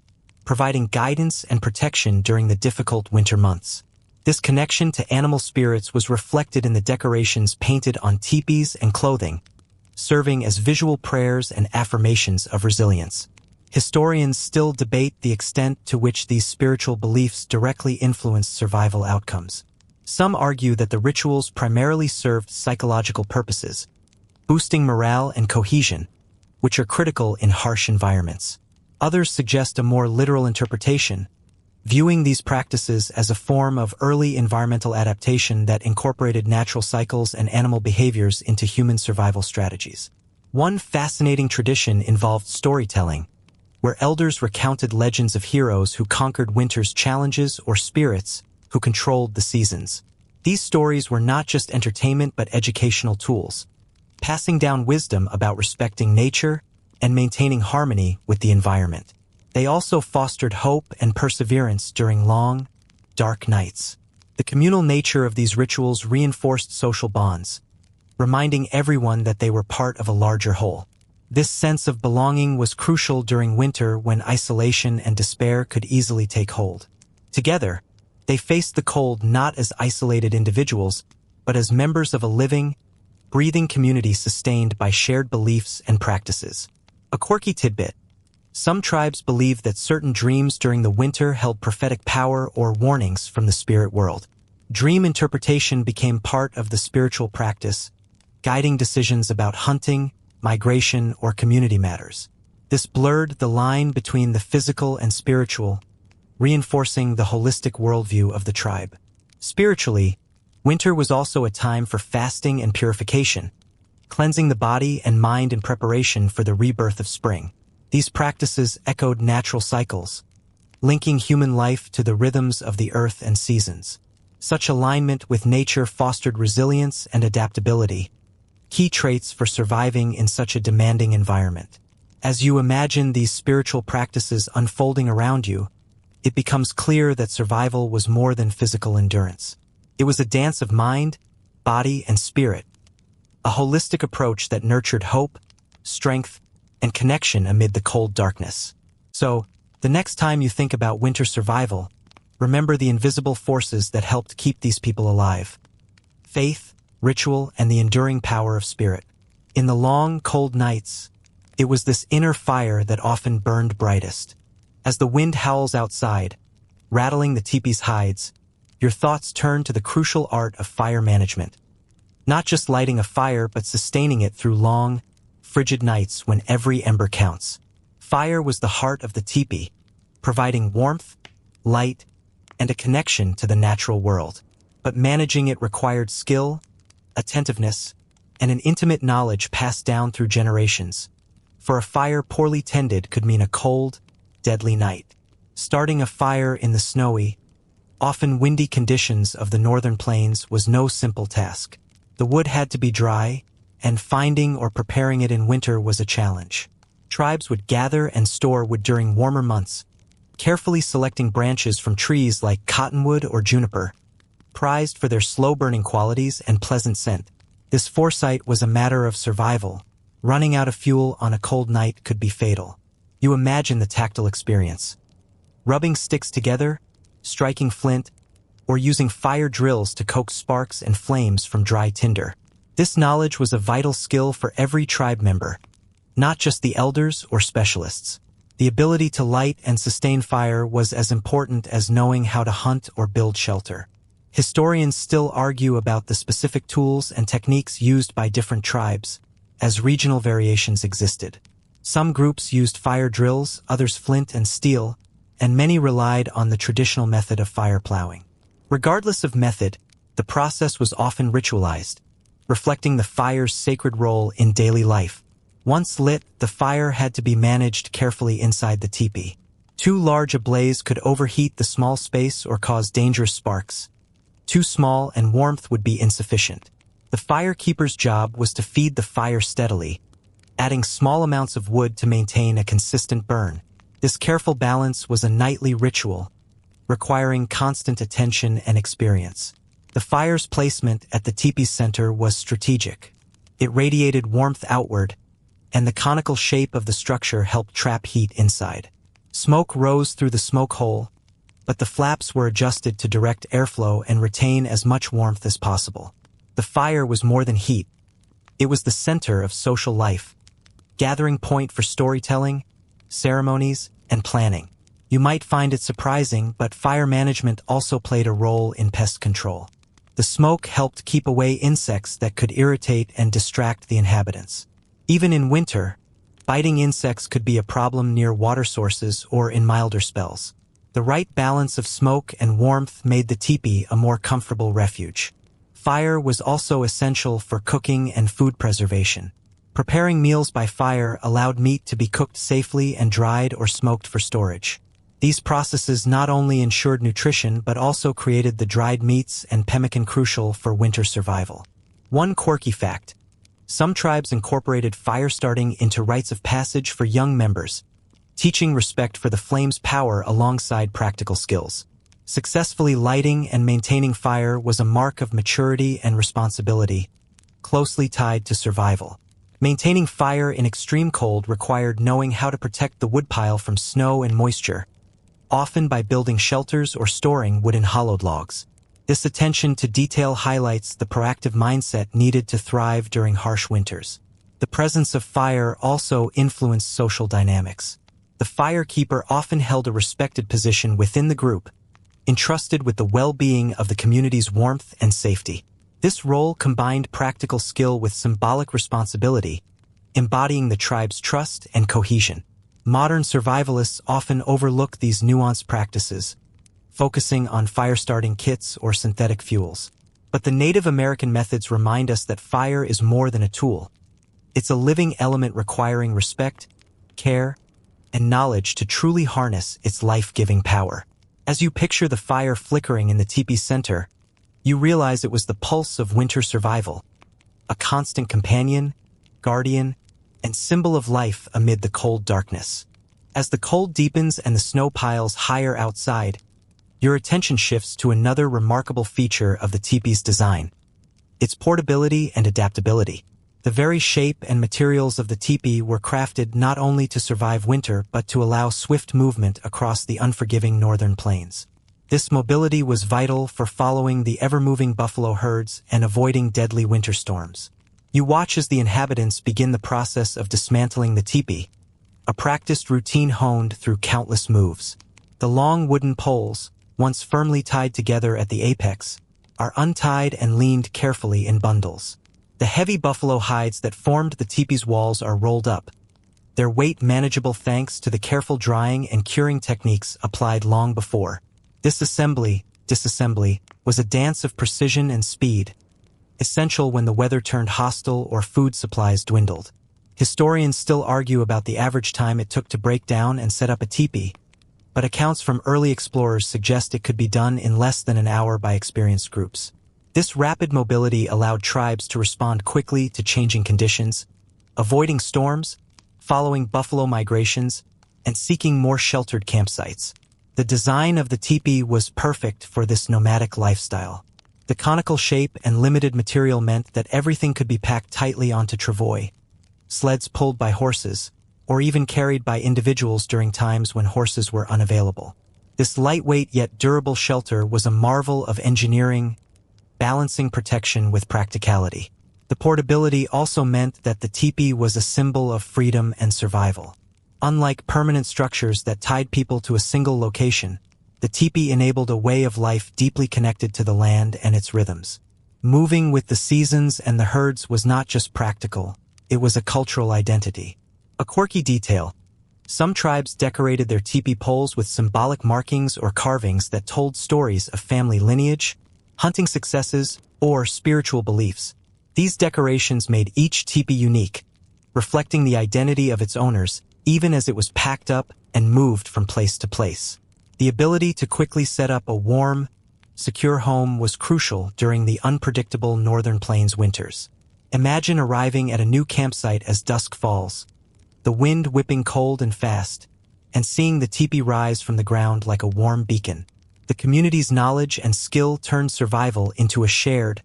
providing guidance and protection during the difficult winter months. This connection to animal spirits was reflected in the decorations painted on teepees and clothing, serving as visual prayers and affirmations of resilience. Historians still debate the extent to which these spiritual beliefs directly influenced survival outcomes. Some argue that the rituals primarily served psychological purposes, boosting morale and cohesion, which are critical in harsh environments. Others suggest a more literal interpretation, viewing these practices as a form of early environmental adaptation that incorporated natural cycles and animal behaviors into human survival strategies. One fascinating tradition involved storytelling, where elders recounted legends of heroes who conquered winter's challenges or spirits who controlled the seasons. These stories were not just entertainment but educational tools, passing down wisdom about respecting nature and maintaining harmony with the environment. They also fostered hope and perseverance during long, dark nights. The communal nature of these rituals reinforced social bonds, reminding everyone that they were part of a larger whole. This sense of belonging was crucial during winter when isolation and despair could easily take hold. Together, they faced the cold not as isolated individuals, but as members of a living, breathing community sustained by shared beliefs and practices. A quirky tidbit: some tribes believed that certain dreams during the winter held prophetic power or warnings from the spirit world. Dream interpretation became part of the spiritual practice, guiding decisions about hunting, migration, or community matters. This blurred the line between the physical and spiritual, reinforcing the holistic worldview of the tribe. Spiritually, winter was also a time for fasting and purification, cleansing the body and mind in preparation for the rebirth of spring. These practices echoed natural cycles, linking human life to the rhythms of the earth and seasons. Such alignment with nature fostered resilience and adaptability, key traits for surviving in such a demanding environment. As you imagine these spiritual practices unfolding around you, it becomes clear that survival was more than physical endurance. It was a dance of mind, body, and spirit, a holistic approach that nurtured hope, strength, and connection amid the cold darkness. So, the next time you think about winter survival, remember the invisible forces that helped keep these people alive: faith, ritual, and the enduring power of spirit. In the long, cold nights, it was this inner fire that often burned brightest. As the wind howls outside, rattling the teepee's hides, your thoughts turn to the crucial art of fire management. Not just lighting a fire, but sustaining it through long, frigid nights when every ember counts. Fire was the heart of the teepee, providing warmth, light, and a connection to the natural world. But managing it required skill, attentiveness, and an intimate knowledge passed down through generations. For a fire poorly tended could mean a cold, deadly night. Starting a fire in the snowy, often windy conditions of the northern plains was no simple task. The wood had to be dry, and finding or preparing it in winter was a challenge. Tribes would gather and store wood during warmer months, carefully selecting branches from trees like cottonwood or juniper, prized for their slow-burning qualities and pleasant scent. This foresight was a matter of survival. Running out of fuel on a cold night could be fatal. You imagine the tactile experience: rubbing sticks together, striking flint, or using fire drills to coax sparks and flames from dry tinder. This knowledge was a vital skill for every tribe member, not just the elders or specialists. The ability to light and sustain fire was as important as knowing how to hunt or build shelter. Historians still argue about the specific tools and techniques used by different tribes, as regional variations existed. Some groups used fire drills, others flint and steel, and many relied on the traditional method of fire plowing. Regardless of method, the process was often ritualized, reflecting the fire's sacred role in daily life. Once lit, the fire had to be managed carefully inside the teepee. Too large a blaze could overheat the small space or cause dangerous sparks, Too small and warmth would be insufficient. The firekeeper's job was to feed the fire steadily, adding small amounts of wood to maintain a consistent burn. This careful balance was a nightly ritual, requiring constant attention and experience. The fire's placement at the tipi's center was strategic. It radiated warmth outward, and the conical shape of the structure helped trap heat inside. Smoke rose through the smoke hole, but the flaps were adjusted to direct airflow and retain as much warmth as possible. The fire was more than heat. It was the center of social life, gathering point for storytelling, ceremonies, and planning. You might find it surprising, but fire management also played a role in pest control. The smoke helped keep away insects that could irritate and distract the inhabitants. Even in winter, biting insects could be a problem near water sources or in milder spells. The right balance of smoke and warmth made the tipi a more comfortable refuge. Fire was also essential for cooking and food preservation. Preparing meals by fire allowed meat to be cooked safely and dried or smoked for storage. These processes not only ensured nutrition but also created the dried meats and pemmican crucial for winter survival. One quirky fact: some tribes incorporated fire starting into rites of passage for young members, teaching respect for the flame's power alongside practical skills. Successfully lighting and maintaining fire was a mark of maturity and responsibility, closely tied to survival. Maintaining fire in extreme cold required knowing how to protect the woodpile from snow and moisture, often by building shelters or storing wood in hollowed logs. This attention to detail highlights the proactive mindset needed to thrive during harsh winters. The presence of fire also influenced social dynamics. The firekeeper often held a respected position within the group, entrusted with the well-being of the community's warmth and safety. This role combined practical skill with symbolic responsibility, embodying the tribe's trust and cohesion. Modern survivalists often overlook these nuanced practices, focusing on fire-starting kits or synthetic fuels. But the Native American methods remind us that fire is more than a tool. It's a living element requiring respect, care, and knowledge to truly harness its life-giving power. As you picture the fire flickering in the tipi center, you realize it was the pulse of winter survival, a constant companion, guardian, and symbol of life amid the cold darkness. As the cold deepens and the snow piles higher outside, your attention shifts to another remarkable feature of the tipi's design: its portability and adaptability. The very shape and materials of the tipi were crafted not only to survive winter but to allow swift movement across the unforgiving northern plains. This mobility was vital for following the ever-moving buffalo herds and avoiding deadly winter storms. You watch as the inhabitants begin the process of dismantling the tipi, a practiced routine honed through countless moves. The long wooden poles, once firmly tied together at the apex, are untied and leaned carefully in bundles. The heavy buffalo hides that formed the tipi's walls are rolled up, their weight manageable thanks to the careful drying and curing techniques applied long before. This disassembly was a dance of precision and speed, essential when the weather turned hostile or food supplies dwindled. Historians still argue about the average time it took to break down and set up a tipi, but accounts from early explorers suggest it could be done in less than an hour by experienced groups. This rapid mobility allowed tribes to respond quickly to changing conditions, avoiding storms, following buffalo migrations, and seeking more sheltered campsites. The design of the tipi was perfect for this nomadic lifestyle. The conical shape and limited material meant that everything could be packed tightly onto travois, sleds pulled by horses, or even carried by individuals during times when horses were unavailable. This lightweight yet durable shelter was a marvel of engineering, balancing protection with practicality. The portability also meant that the tipi was a symbol of freedom and survival. Unlike permanent structures that tied people to a single location, the tipi enabled a way of life deeply connected to the land and its rhythms. Moving with the seasons and the herds was not just practical, it was a cultural identity. A quirky detail: some tribes decorated their tipi poles with symbolic markings or carvings that told stories of family lineage, hunting successes, or spiritual beliefs. These decorations made each tipi unique, reflecting the identity of its owners, even as it was packed up and moved from place to place. The ability to quickly set up a warm, secure home was crucial during the unpredictable northern plains winters. Imagine arriving at a new campsite as dusk falls, the wind whipping cold and fast, and seeing the teepee rise from the ground like a warm beacon. The community's knowledge and skill turned survival into a shared,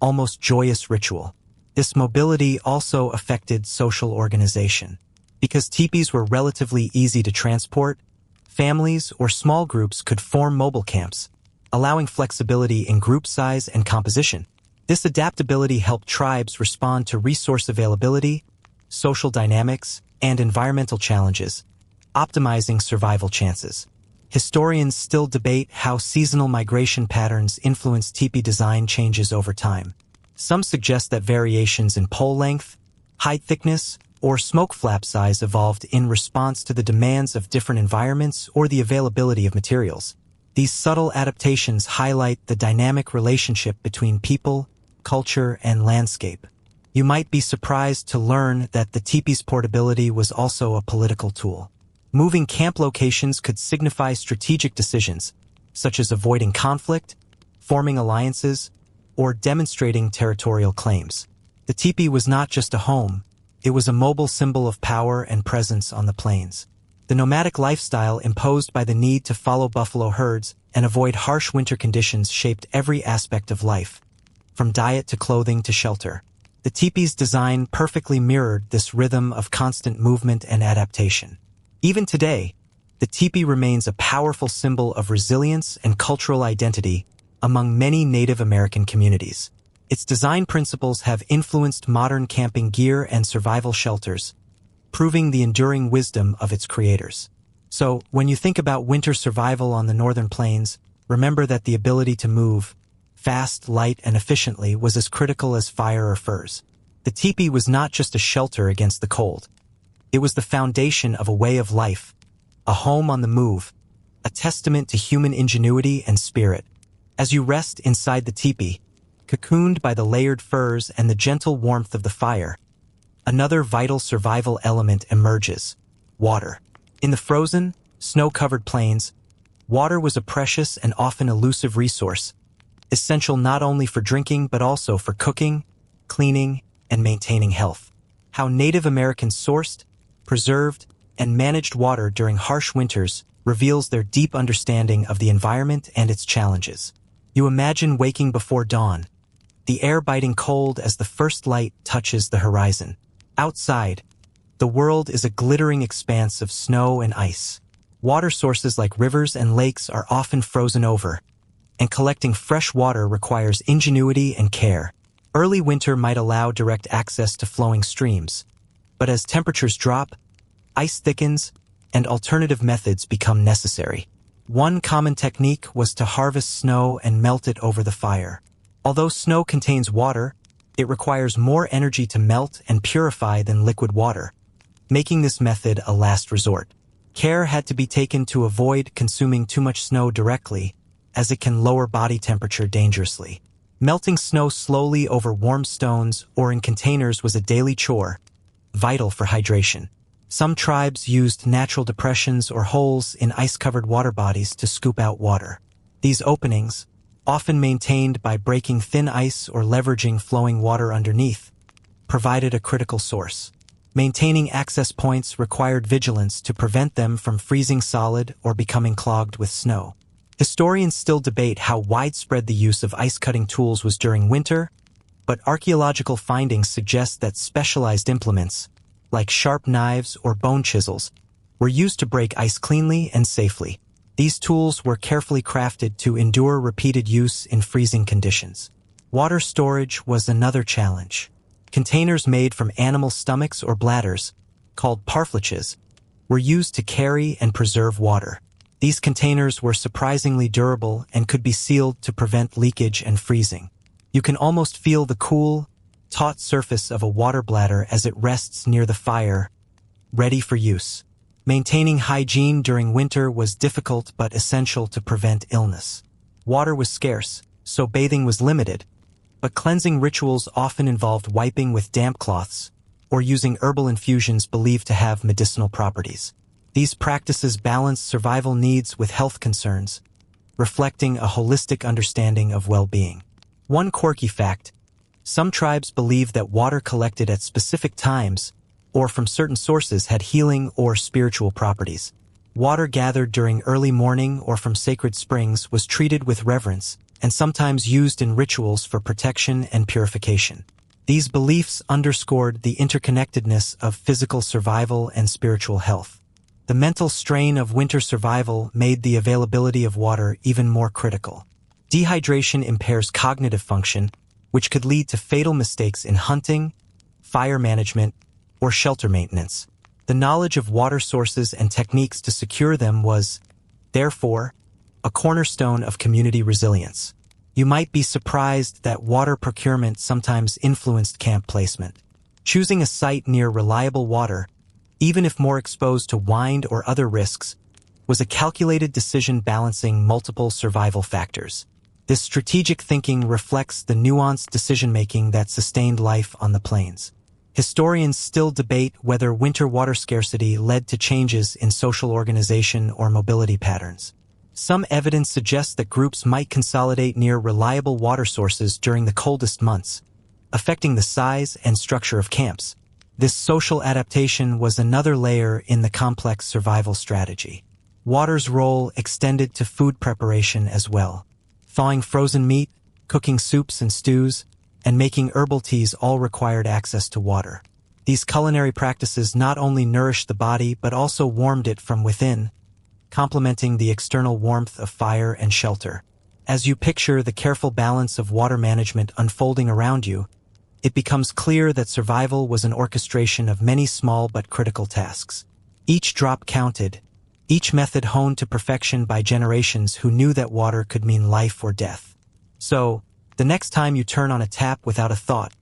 almost joyous ritual. This mobility also affected social organization. Because teepees were relatively easy to transport, families or small groups could form mobile camps, allowing flexibility in group size and composition. This adaptability helped tribes respond to resource availability, social dynamics, and environmental challenges, optimizing survival chances. Historians still debate how seasonal migration patterns influence teepee design changes over time. Some suggest that variations in pole length, height thickness, or smoke flap size evolved in response to the demands of different environments or the availability of materials. These subtle adaptations highlight the dynamic relationship between people, culture, and landscape. You might be surprised to learn that the teepee's portability was also a political tool. Moving camp locations could signify strategic decisions, such as avoiding conflict, forming alliances, or demonstrating territorial claims. The teepee was not just a home, it was a mobile symbol of power and presence on the plains. The nomadic lifestyle imposed by the need to follow buffalo herds and avoid harsh winter conditions shaped every aspect of life, from diet to clothing to shelter. The teepee's design perfectly mirrored this rhythm of constant movement and adaptation. Even today, the teepee remains a powerful symbol of resilience and cultural identity among many Native American communities. Its design principles have influenced modern camping gear and survival shelters, proving the enduring wisdom of its creators. So, when you think about winter survival on the northern plains, remember that the ability to move fast, light, and efficiently was as critical as fire or furs. The teepee was not just a shelter against the cold. It was the foundation of a way of life, a home on the move, a testament to human ingenuity and spirit. As you rest inside the teepee, cocooned by the layered furs and the gentle warmth of the fire, another vital survival element emerges: water. In the frozen, snow-covered plains, water was a precious and often elusive resource, essential not only for drinking but also for cooking, cleaning, and maintaining health. How Native Americans sourced, preserved, and managed water during harsh winters reveals their deep understanding of the environment and its challenges. You imagine waking before dawn, the air biting cold as the first light touches the horizon. Outside, the world is a glittering expanse of snow and ice. Water sources like rivers and lakes are often frozen over, and collecting fresh water requires ingenuity and care. Early winter might allow direct access to flowing streams, but as temperatures drop, ice thickens, and alternative methods become necessary. One common technique was to harvest snow and melt it over the fire. Although snow contains water, it requires more energy to melt and purify than liquid water, making this method a last resort. Care had to be taken to avoid consuming too much snow directly, as it can lower body temperature dangerously. Melting snow slowly over warm stones or in containers was a daily chore, vital for hydration. Some tribes used natural depressions or holes in ice-covered water bodies to scoop out water. These openings, often maintained by breaking thin ice or leveraging flowing water underneath, provided a critical source. Maintaining access points required vigilance to prevent them from freezing solid or becoming clogged with snow. Historians still debate how widespread the use of ice-cutting tools was during winter, but archaeological findings suggest that specialized implements, like sharp knives or bone chisels, were used to break ice cleanly and safely. These tools were carefully crafted to endure repeated use in freezing conditions. Water storage was another challenge. Containers made from animal stomachs or bladders, called parfleches, were used to carry and preserve water. These containers were surprisingly durable and could be sealed to prevent leakage and freezing. You can almost feel the cool, taut surface of a water bladder as it rests near the fire, ready for use. Maintaining hygiene during winter was difficult but essential to prevent illness. Water was scarce, so bathing was limited, but cleansing rituals often involved wiping with damp cloths or using herbal infusions believed to have medicinal properties. These practices balanced survival needs with health concerns, reflecting a holistic understanding of well-being. One quirky fact: some tribes believed that water collected at specific times or from certain sources had healing or spiritual properties. Water gathered during early morning or from sacred springs was treated with reverence and sometimes used in rituals for protection and purification. These beliefs underscored the interconnectedness of physical survival and spiritual health. The mental strain of winter survival made the availability of water even more critical. Dehydration impairs cognitive function, which could lead to fatal mistakes in hunting, fire management, or shelter maintenance. The knowledge of water sources and techniques to secure them was, therefore, a cornerstone of community resilience. You might be surprised that water procurement sometimes influenced camp placement. Choosing a site near reliable water, even if more exposed to wind or other risks, was a calculated decision balancing multiple survival factors. This strategic thinking reflects the nuanced decision-making that sustained life on the plains. Historians still debate whether winter water scarcity led to changes in social organization or mobility patterns. Some evidence suggests that groups might consolidate near reliable water sources during the coldest months, affecting the size and structure of camps. This social adaptation was another layer in the complex survival strategy. Water's role extended to food preparation as well. Thawing frozen meat, cooking soups and stews, and making herbal teas all required access to water. These culinary practices not only nourished the body but also warmed it from within, complementing the external warmth of fire and shelter. As you picture the careful balance of water management unfolding around you, it becomes clear that survival was an orchestration of many small but critical tasks. Each drop counted, each method honed to perfection by generations who knew that water could mean life or death. So, the next time you turn on a tap without a thought,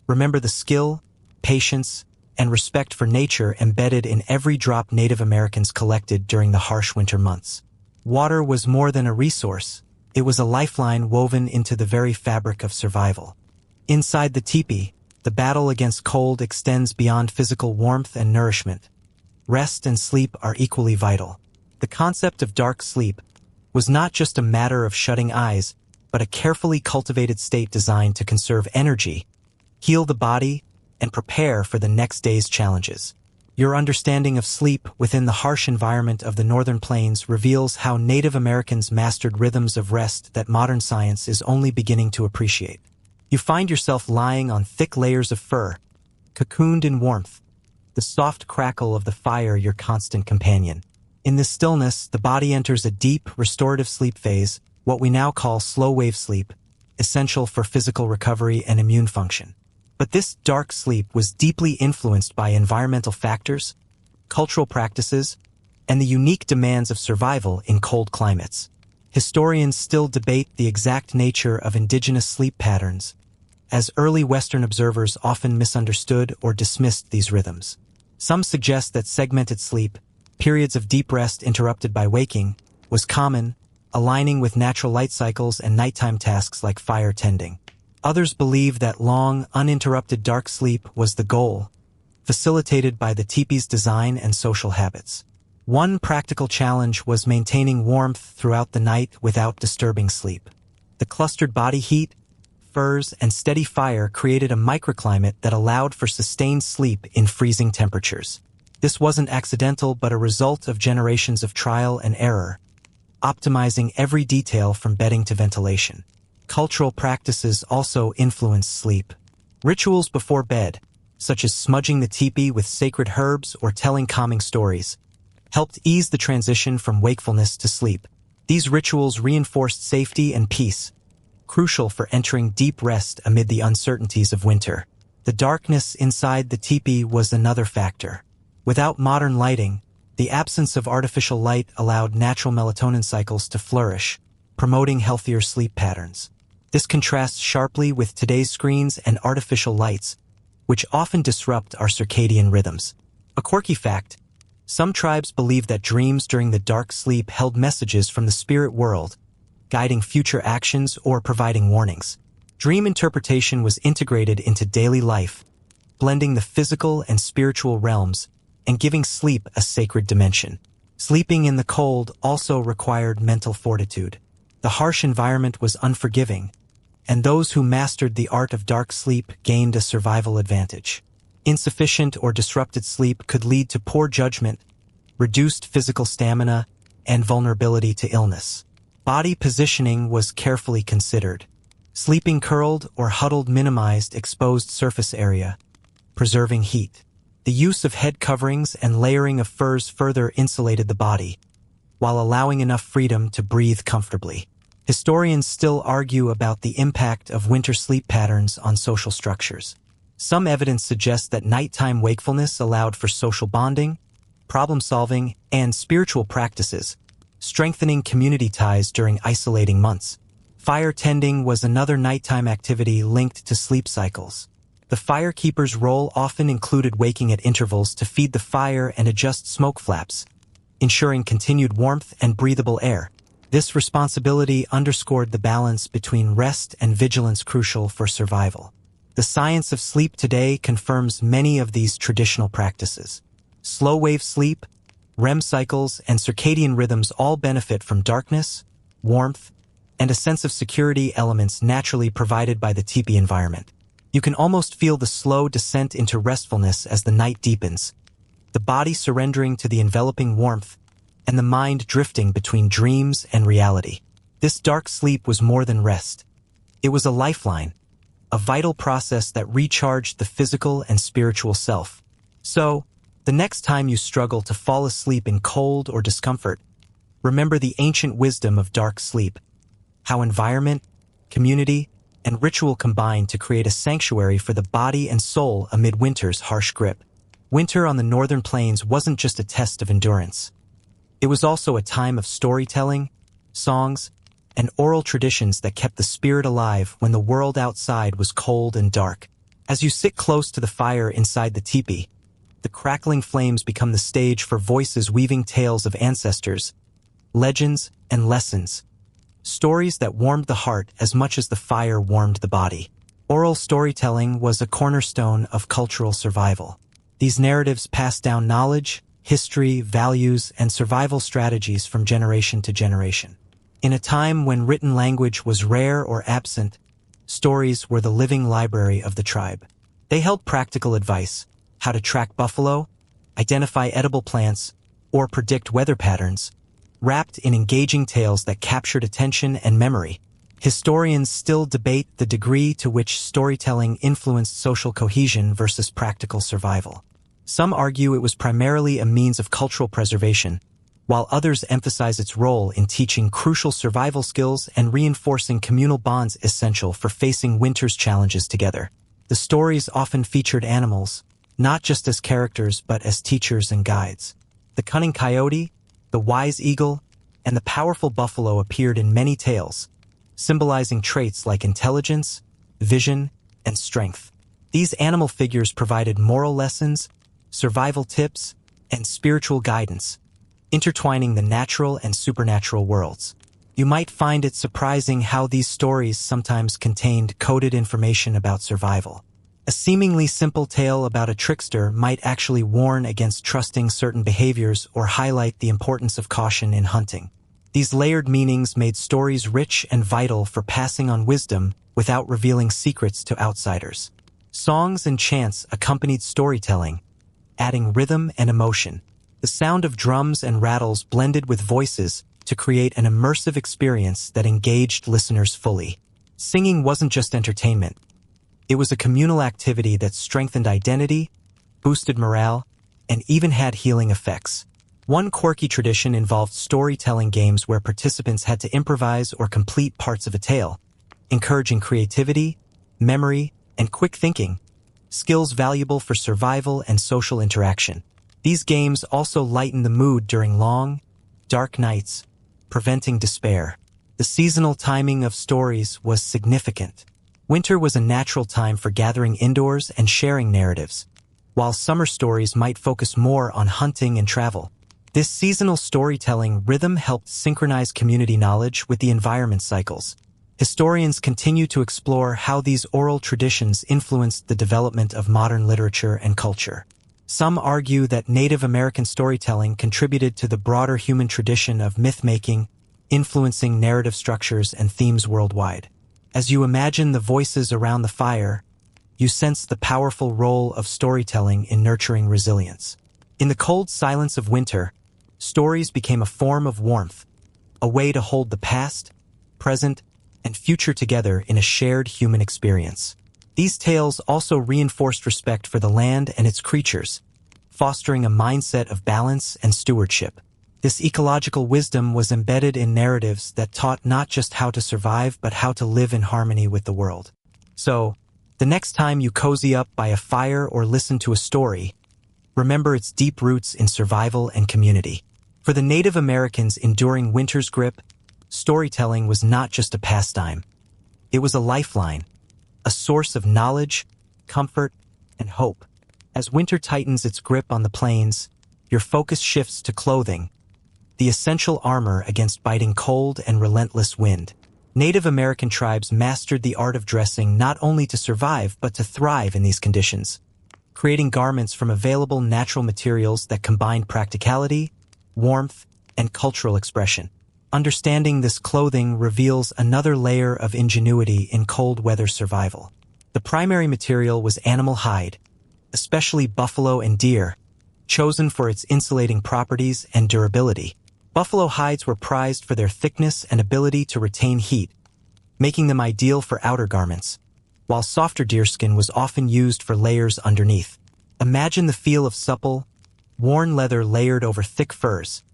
remember the skill, patience, and respect for nature embedded in every drop Native Americans collected during the harsh winter months. Water was more than a resource, it was a lifeline woven into the very fabric of survival. Inside the teepee, the battle against cold extends beyond physical warmth and nourishment. Rest and sleep are equally vital. The concept of dark sleep was not just a matter of shutting eyes, but a carefully cultivated state designed to conserve energy, heal the body, and prepare for the next day's challenges. Your understanding of sleep within the harsh environment of the northern plains reveals how Native Americans mastered rhythms of rest that modern science is only beginning to appreciate. You find yourself lying on thick layers of fur, cocooned in warmth, the soft crackle of the fire your constant companion. In this stillness, the body enters a deep, restorative sleep phase, what we now call slow-wave sleep, essential for physical recovery and immune function. But this dark sleep was deeply influenced by environmental factors, cultural practices, and the unique demands of survival in cold climates. Historians still debate the exact nature of indigenous sleep patterns, as early Western observers often misunderstood or dismissed these rhythms. Some suggest that segmented sleep, periods of deep rest interrupted by waking, was common, aligning with natural light cycles and nighttime tasks like fire tending. Others believe that long, uninterrupted dark sleep was the goal, facilitated by the teepee's design and social habits. One practical challenge was maintaining warmth throughout the night without disturbing sleep. The clustered body heat, furs, and steady fire created a microclimate that allowed for sustained sleep in freezing temperatures. This wasn't accidental but a result of generations of trial and error, optimizing every detail from bedding to ventilation. Cultural practices also influenced sleep. Rituals before bed, such as smudging the teepee with sacred herbs or telling calming stories, helped ease the transition from wakefulness to sleep. These rituals reinforced safety and peace, crucial for entering deep rest amid the uncertainties of winter. The darkness inside the teepee was another factor. Without modern lighting, the absence of artificial light allowed natural melatonin cycles to flourish, promoting healthier sleep patterns. This contrasts sharply with today's screens and artificial lights, which often disrupt our circadian rhythms. A quirky fact: some tribes believe that dreams during the dark sleep held messages from the spirit world, guiding future actions or providing warnings. Dream interpretation was integrated into daily life, blending the physical and spiritual realms and giving sleep a sacred dimension. Sleeping in the cold also required mental fortitude. The harsh environment was unforgiving, and those who mastered the art of dark sleep gained a survival advantage. Insufficient or disrupted sleep could lead to poor judgment, reduced physical stamina, and vulnerability to illness. Body positioning was carefully considered. Sleeping curled or huddled minimized exposed surface area, preserving heat. The use of head coverings and layering of furs further insulated the body, while allowing enough freedom to breathe comfortably. Historians still argue about the impact of winter sleep patterns on social structures. Some evidence suggests that nighttime wakefulness allowed for social bonding, problem-solving, and spiritual practices, strengthening community ties during isolating months. Fire tending was another nighttime activity linked to sleep cycles. The firekeeper's role often included waking at intervals to feed the fire and adjust smoke flaps, ensuring continued warmth and breathable air. This responsibility underscored the balance between rest and vigilance crucial for survival. The science of sleep today confirms many of these traditional practices. Slow-wave sleep, REM cycles, and circadian rhythms all benefit from darkness, warmth, and a sense of security, elements naturally provided by the Tipi environment. You can almost feel the slow descent into restfulness as the night deepens, the body surrendering to the enveloping warmth, and the mind drifting between dreams and reality. This dark sleep was more than rest. It was a lifeline, a vital process that recharged the physical and spiritual self. So, the next time you struggle to fall asleep in cold or discomfort, remember the ancient wisdom of dark sleep, how environment, community, and ritual combine to create a sanctuary for the body and soul amid winter's harsh grip. Winter on the northern plains wasn't just a test of endurance. It was also a time of storytelling, songs, and oral traditions that kept the spirit alive when the world outside was cold and dark. As you sit close to the fire inside the teepee, the crackling flames become the stage for voices weaving tales of ancestors, legends, and lessons. Stories that warmed the heart as much as the fire warmed the body. Oral storytelling was a cornerstone of cultural survival. These narratives passed down knowledge, history, values, and survival strategies from generation to generation. In a time when written language was rare or absent, stories were the living library of the tribe. They held practical advice, how to track buffalo, identify edible plants, or predict weather patterns, wrapped in engaging tales that captured attention and memory. Historians still debate the degree to which storytelling influenced social cohesion versus practical survival. Some argue it was primarily a means of cultural preservation, while others emphasize its role in teaching crucial survival skills and reinforcing communal bonds essential for facing winter's challenges together. The stories often featured animals, not just as characters but as teachers and guides. The cunning coyote, the wise eagle, and the powerful buffalo appeared in many tales, symbolizing traits like intelligence, vision, and strength. These animal figures provided moral lessons, survival tips, and spiritual guidance, intertwining the natural and supernatural worlds. You might find it surprising how these stories sometimes contained coded information about survival. A seemingly simple tale about a trickster might actually warn against trusting certain behaviors or highlight the importance of caution in hunting. These layered meanings made stories rich and vital for passing on wisdom without revealing secrets to outsiders. Songs and chants accompanied storytelling, adding rhythm and emotion. The sound of drums and rattles blended with voices to create an immersive experience that engaged listeners fully. Singing wasn't just entertainment. It was a communal activity that strengthened identity, boosted morale, and even had healing effects. One quirky tradition involved storytelling games where participants had to improvise or complete parts of a tale, encouraging creativity, memory, and quick thinking, skills valuable for survival and social interaction. These games also lightened the mood during long, dark nights, preventing despair. The seasonal timing of stories was significant. Winter was a natural time for gathering indoors and sharing narratives, while summer stories might focus more on hunting and travel. This seasonal storytelling rhythm helped synchronize community knowledge with the environment cycles. Historians continue to explore how these oral traditions influenced the development of modern literature and culture. Some argue that Native American storytelling contributed to the broader human tradition of myth-making, influencing narrative structures and themes worldwide. As you imagine the voices around the fire, you sense the powerful role of storytelling in nurturing resilience. In the cold silence of winter, stories became a form of warmth, a way to hold the past, present, and future together in a shared human experience. These tales also reinforced respect for the land and its creatures, fostering a mindset of balance and stewardship. This ecological wisdom was embedded in narratives that taught not just how to survive but how to live in harmony with the world. So, the next time you cozy up by a fire or listen to a story, remember its deep roots in survival and community. For the Native Americans enduring winter's grip, storytelling was not just a pastime. It was a lifeline, a source of knowledge, comfort, and hope. As winter tightens its grip on the plains, your focus shifts to clothing, the essential armor against biting cold and relentless wind. Native American tribes mastered the art of dressing not only to survive but to thrive in these conditions, creating garments from available natural materials that combined practicality, warmth, and cultural expression. Understanding this clothing reveals another layer of ingenuity in cold weather survival. The primary material was animal hide, especially buffalo and deer, chosen for its insulating properties and durability. Buffalo hides were prized for their thickness and ability to retain heat, making them ideal for outer garments, while softer deerskin was often used for layers underneath. Imagine the feel of supple, worn leather layered over thick furs,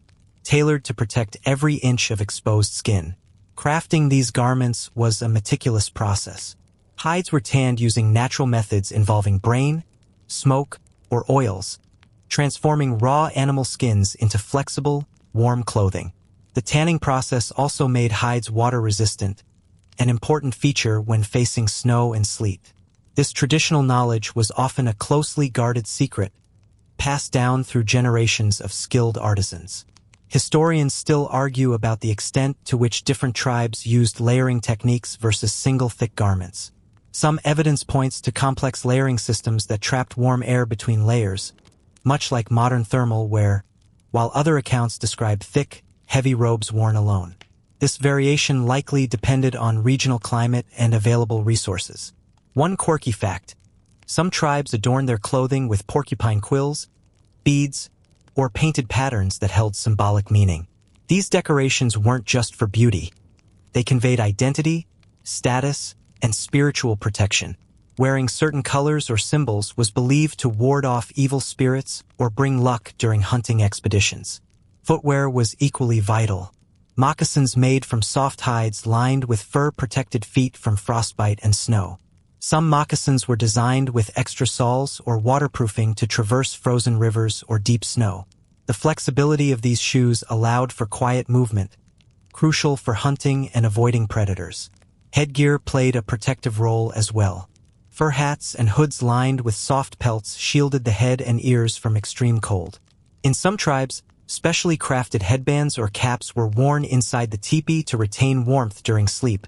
tailored to protect every inch of exposed skin. Crafting these garments was a meticulous process. Hides were tanned using natural methods involving brain, smoke, or oils, transforming raw animal skins into flexible, warm clothing. The tanning process also made hides water-resistant, an important feature when facing snow and sleet. This traditional knowledge was often a closely guarded secret, passed down through generations of skilled artisans. Historians still argue about the extent to which different tribes used layering techniques versus single thick garments. Some evidence points to complex layering systems that trapped warm air between layers, much like modern thermal wear, while other accounts describe thick, heavy robes worn alone. This variation likely depended on regional climate and available resources. One quirky fact: some tribes adorned their clothing with porcupine quills, beads, or painted patterns that held symbolic meaning. These decorations weren't just for beauty. They conveyed identity, status, and spiritual protection. Wearing certain colors or symbols was believed to ward off evil spirits or bring luck during hunting expeditions. Footwear was equally vital. Moccasins made from soft hides lined with fur protected feet from frostbite and snow. Some moccasins were designed with extra soles or waterproofing to traverse frozen rivers or deep snow. The flexibility of these shoes allowed for quiet movement, crucial for hunting and avoiding predators. Headgear played a protective role as well. Fur hats and hoods lined with soft pelts shielded the head and ears from extreme cold. In some tribes, specially crafted headbands or caps were worn inside the teepee to retain warmth during sleep,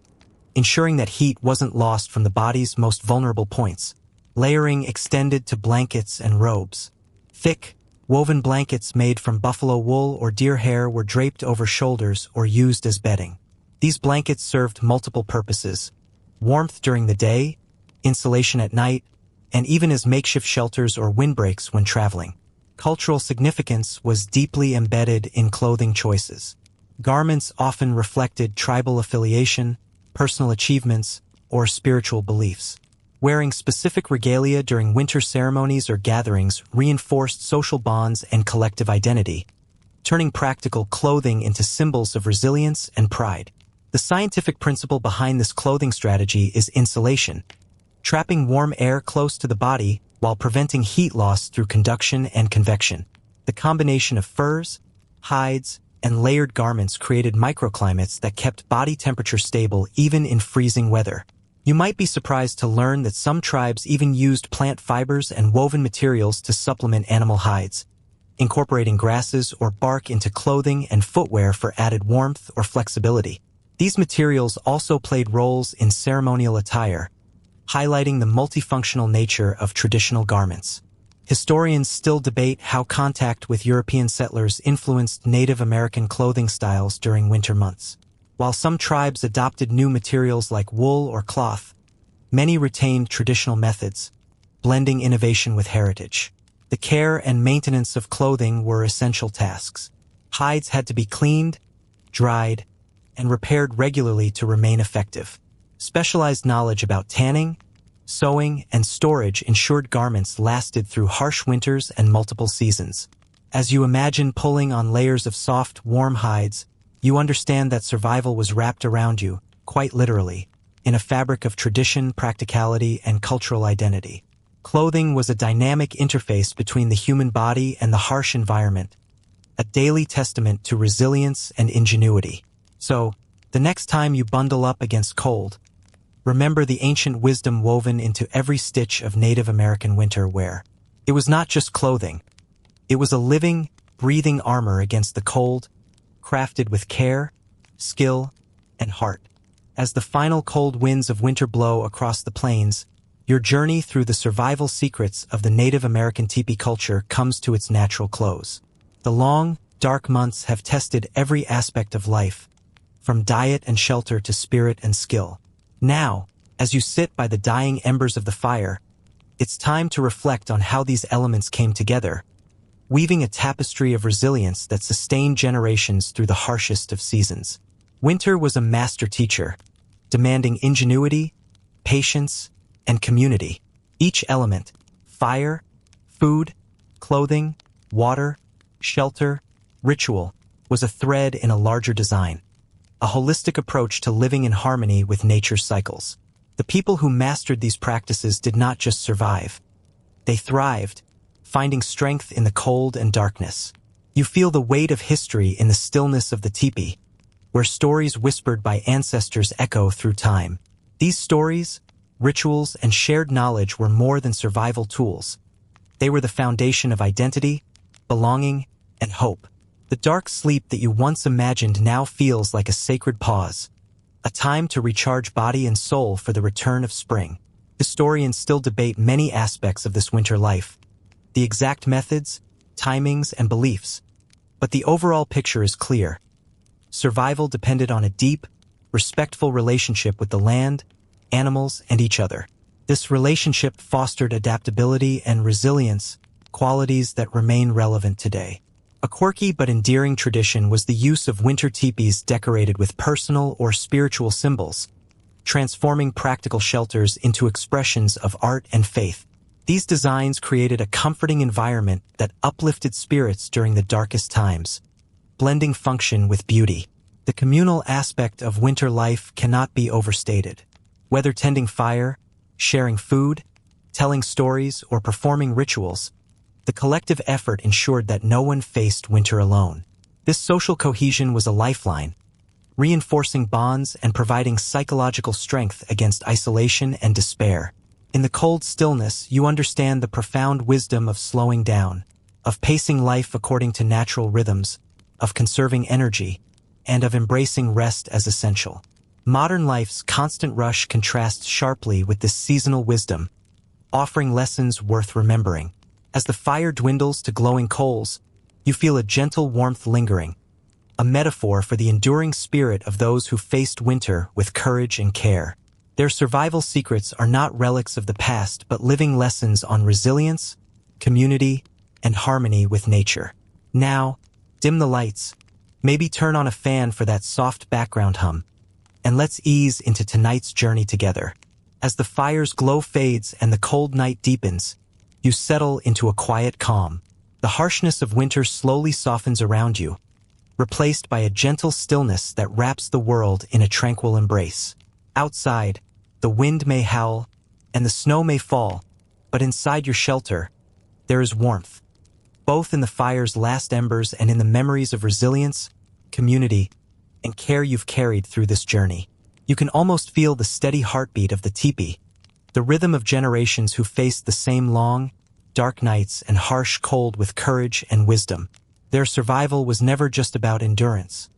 ensuring that heat wasn't lost from the body's most vulnerable points. Layering extended to blankets and robes. Thick, woven blankets made from buffalo wool or deer hair were draped over shoulders or used as bedding. These blankets served multiple purposes: warmth during the day, insulation at night, and even as makeshift shelters or windbreaks when traveling. Cultural significance was deeply embedded in clothing choices. Garments often reflected tribal affiliation, personal achievements, or spiritual beliefs. Wearing specific regalia during winter ceremonies or gatherings reinforced social bonds and collective identity, turning practical clothing into symbols of resilience and pride. The scientific principle behind this clothing strategy is insulation, trapping warm air close to the body while preventing heat loss through conduction and convection. The combination of furs, hides, and layered garments created microclimates that kept body temperature stable even in freezing weather. You might be surprised to learn that some tribes even used plant fibers and woven materials to supplement animal hides, incorporating grasses or bark into clothing and footwear for added warmth or flexibility. These materials also played roles in ceremonial attire, highlighting the multifunctional nature of traditional garments. Historians still debate how contact with European settlers influenced Native American clothing styles during winter months. While some tribes adopted new materials like wool or cloth, many retained traditional methods, blending innovation with heritage. The care and maintenance of clothing were essential tasks. Hides had to be cleaned, dried, and repaired regularly to remain effective. Specialized knowledge about tanning, sewing, and storage ensured garments lasted through harsh winters and multiple seasons. As you imagine pulling on layers of soft, warm hides, you understand that survival was wrapped around you, quite literally, in a fabric of tradition, practicality, and cultural identity. Clothing was a dynamic interface between the human body and the harsh environment, a daily testament to resilience and ingenuity. So, the next time you bundle up against cold, remember the ancient wisdom woven into every stitch of Native American winter wear. It was not just clothing. It was a living, breathing armor against the cold, crafted with care, skill, and heart. As the final cold winds of winter blow across the plains, your journey through the survival secrets of the Native American Tipi culture comes to its natural close. The long, dark months have tested every aspect of life, from diet and shelter to spirit and skill. Now, as you sit by the dying embers of the fire, it's time to reflect on how these elements came together, weaving a tapestry of resilience that sustained generations through the harshest of seasons. Winter was a master teacher, demanding ingenuity, patience, and community. Each element, fire, food, clothing, water, shelter, ritual, was a thread in a larger design, a holistic approach to living in harmony with nature's cycles. The people who mastered these practices did not just survive. They thrived, finding strength in the cold and darkness. You feel the weight of history in the stillness of the teepee, where stories whispered by ancestors echo through time. These stories, rituals, and shared knowledge were more than survival tools. They were the foundation of identity, belonging, and hope. The dark sleep that you once imagined now feels like a sacred pause, a time to recharge body and soul for the return of spring. Historians still debate many aspects of this winter life, the exact methods, timings, and beliefs, but the overall picture is clear. Survival depended on a deep, respectful relationship with the land, animals, and each other. This relationship fostered adaptability and resilience, qualities that remain relevant today. A quirky but endearing tradition was the use of winter teepees decorated with personal or spiritual symbols, transforming practical shelters into expressions of art and faith. These designs created a comforting environment that uplifted spirits during the darkest times, blending function with beauty. The communal aspect of winter life cannot be overstated. Whether tending fire, sharing food, telling stories, or performing rituals, the collective effort ensured that no one faced winter alone. This social cohesion was a lifeline, reinforcing bonds and providing psychological strength against isolation and despair. In the cold stillness, you understand the profound wisdom of slowing down, of pacing life according to natural rhythms, of conserving energy, and of embracing rest as essential. Modern life's constant rush contrasts sharply with this seasonal wisdom, offering lessons worth remembering. As the fire dwindles to glowing coals, you feel a gentle warmth lingering, a metaphor for the enduring spirit of those who faced winter with courage and care. Their survival secrets are not relics of the past, but living lessons on resilience, community, and harmony with nature. Now, dim the lights, maybe turn on a fan for that soft background hum, and let's ease into tonight's journey together. As the fire's glow fades and the cold night deepens, you settle into a quiet calm. The harshness of winter slowly softens around you, replaced by a gentle stillness that wraps the world in a tranquil embrace. Outside, the wind may howl and the snow may fall, but inside your shelter, there is warmth, both in the fire's last embers and in the memories of resilience, community, and care you've carried through this journey. You can almost feel the steady heartbeat of the teepee, the rhythm of generations who faced the same long, dark nights and harsh cold with courage and wisdom. Their survival was never just about endurance.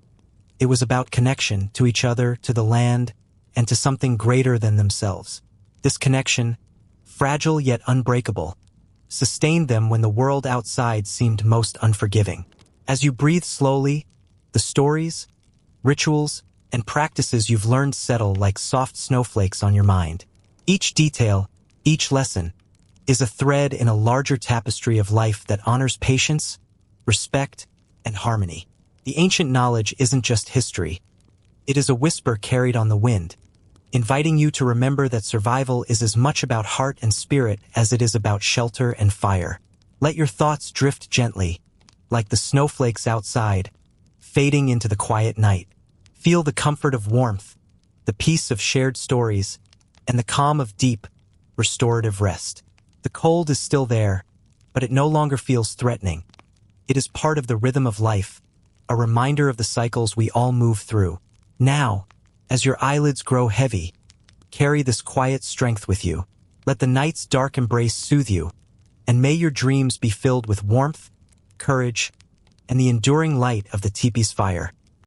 It was about connection to each other, to the land, and to something greater than themselves. This connection, fragile yet unbreakable, sustained them when the world outside seemed most unforgiving. As you breathe slowly, the stories, rituals, and practices you've learned settle like soft snowflakes on your mind. Each detail, each lesson, is a thread in a larger tapestry of life that honors patience, respect, and harmony. The ancient knowledge isn't just history. It is a whisper carried on the wind, inviting you to remember that survival is as much about heart and spirit as it is about shelter and fire. Let your thoughts drift gently, like the snowflakes outside, fading into the quiet night. Feel the comfort of warmth, the peace of shared stories, and the calm of deep, restorative rest. The cold is still there, but it no longer feels threatening. It is part of the rhythm of life, a reminder of the cycles we all move through. Now, as your eyelids grow heavy, carry this quiet strength with you. Let the night's dark embrace soothe you, and may your dreams be filled with warmth, courage, and the enduring light of the Tipi's fire.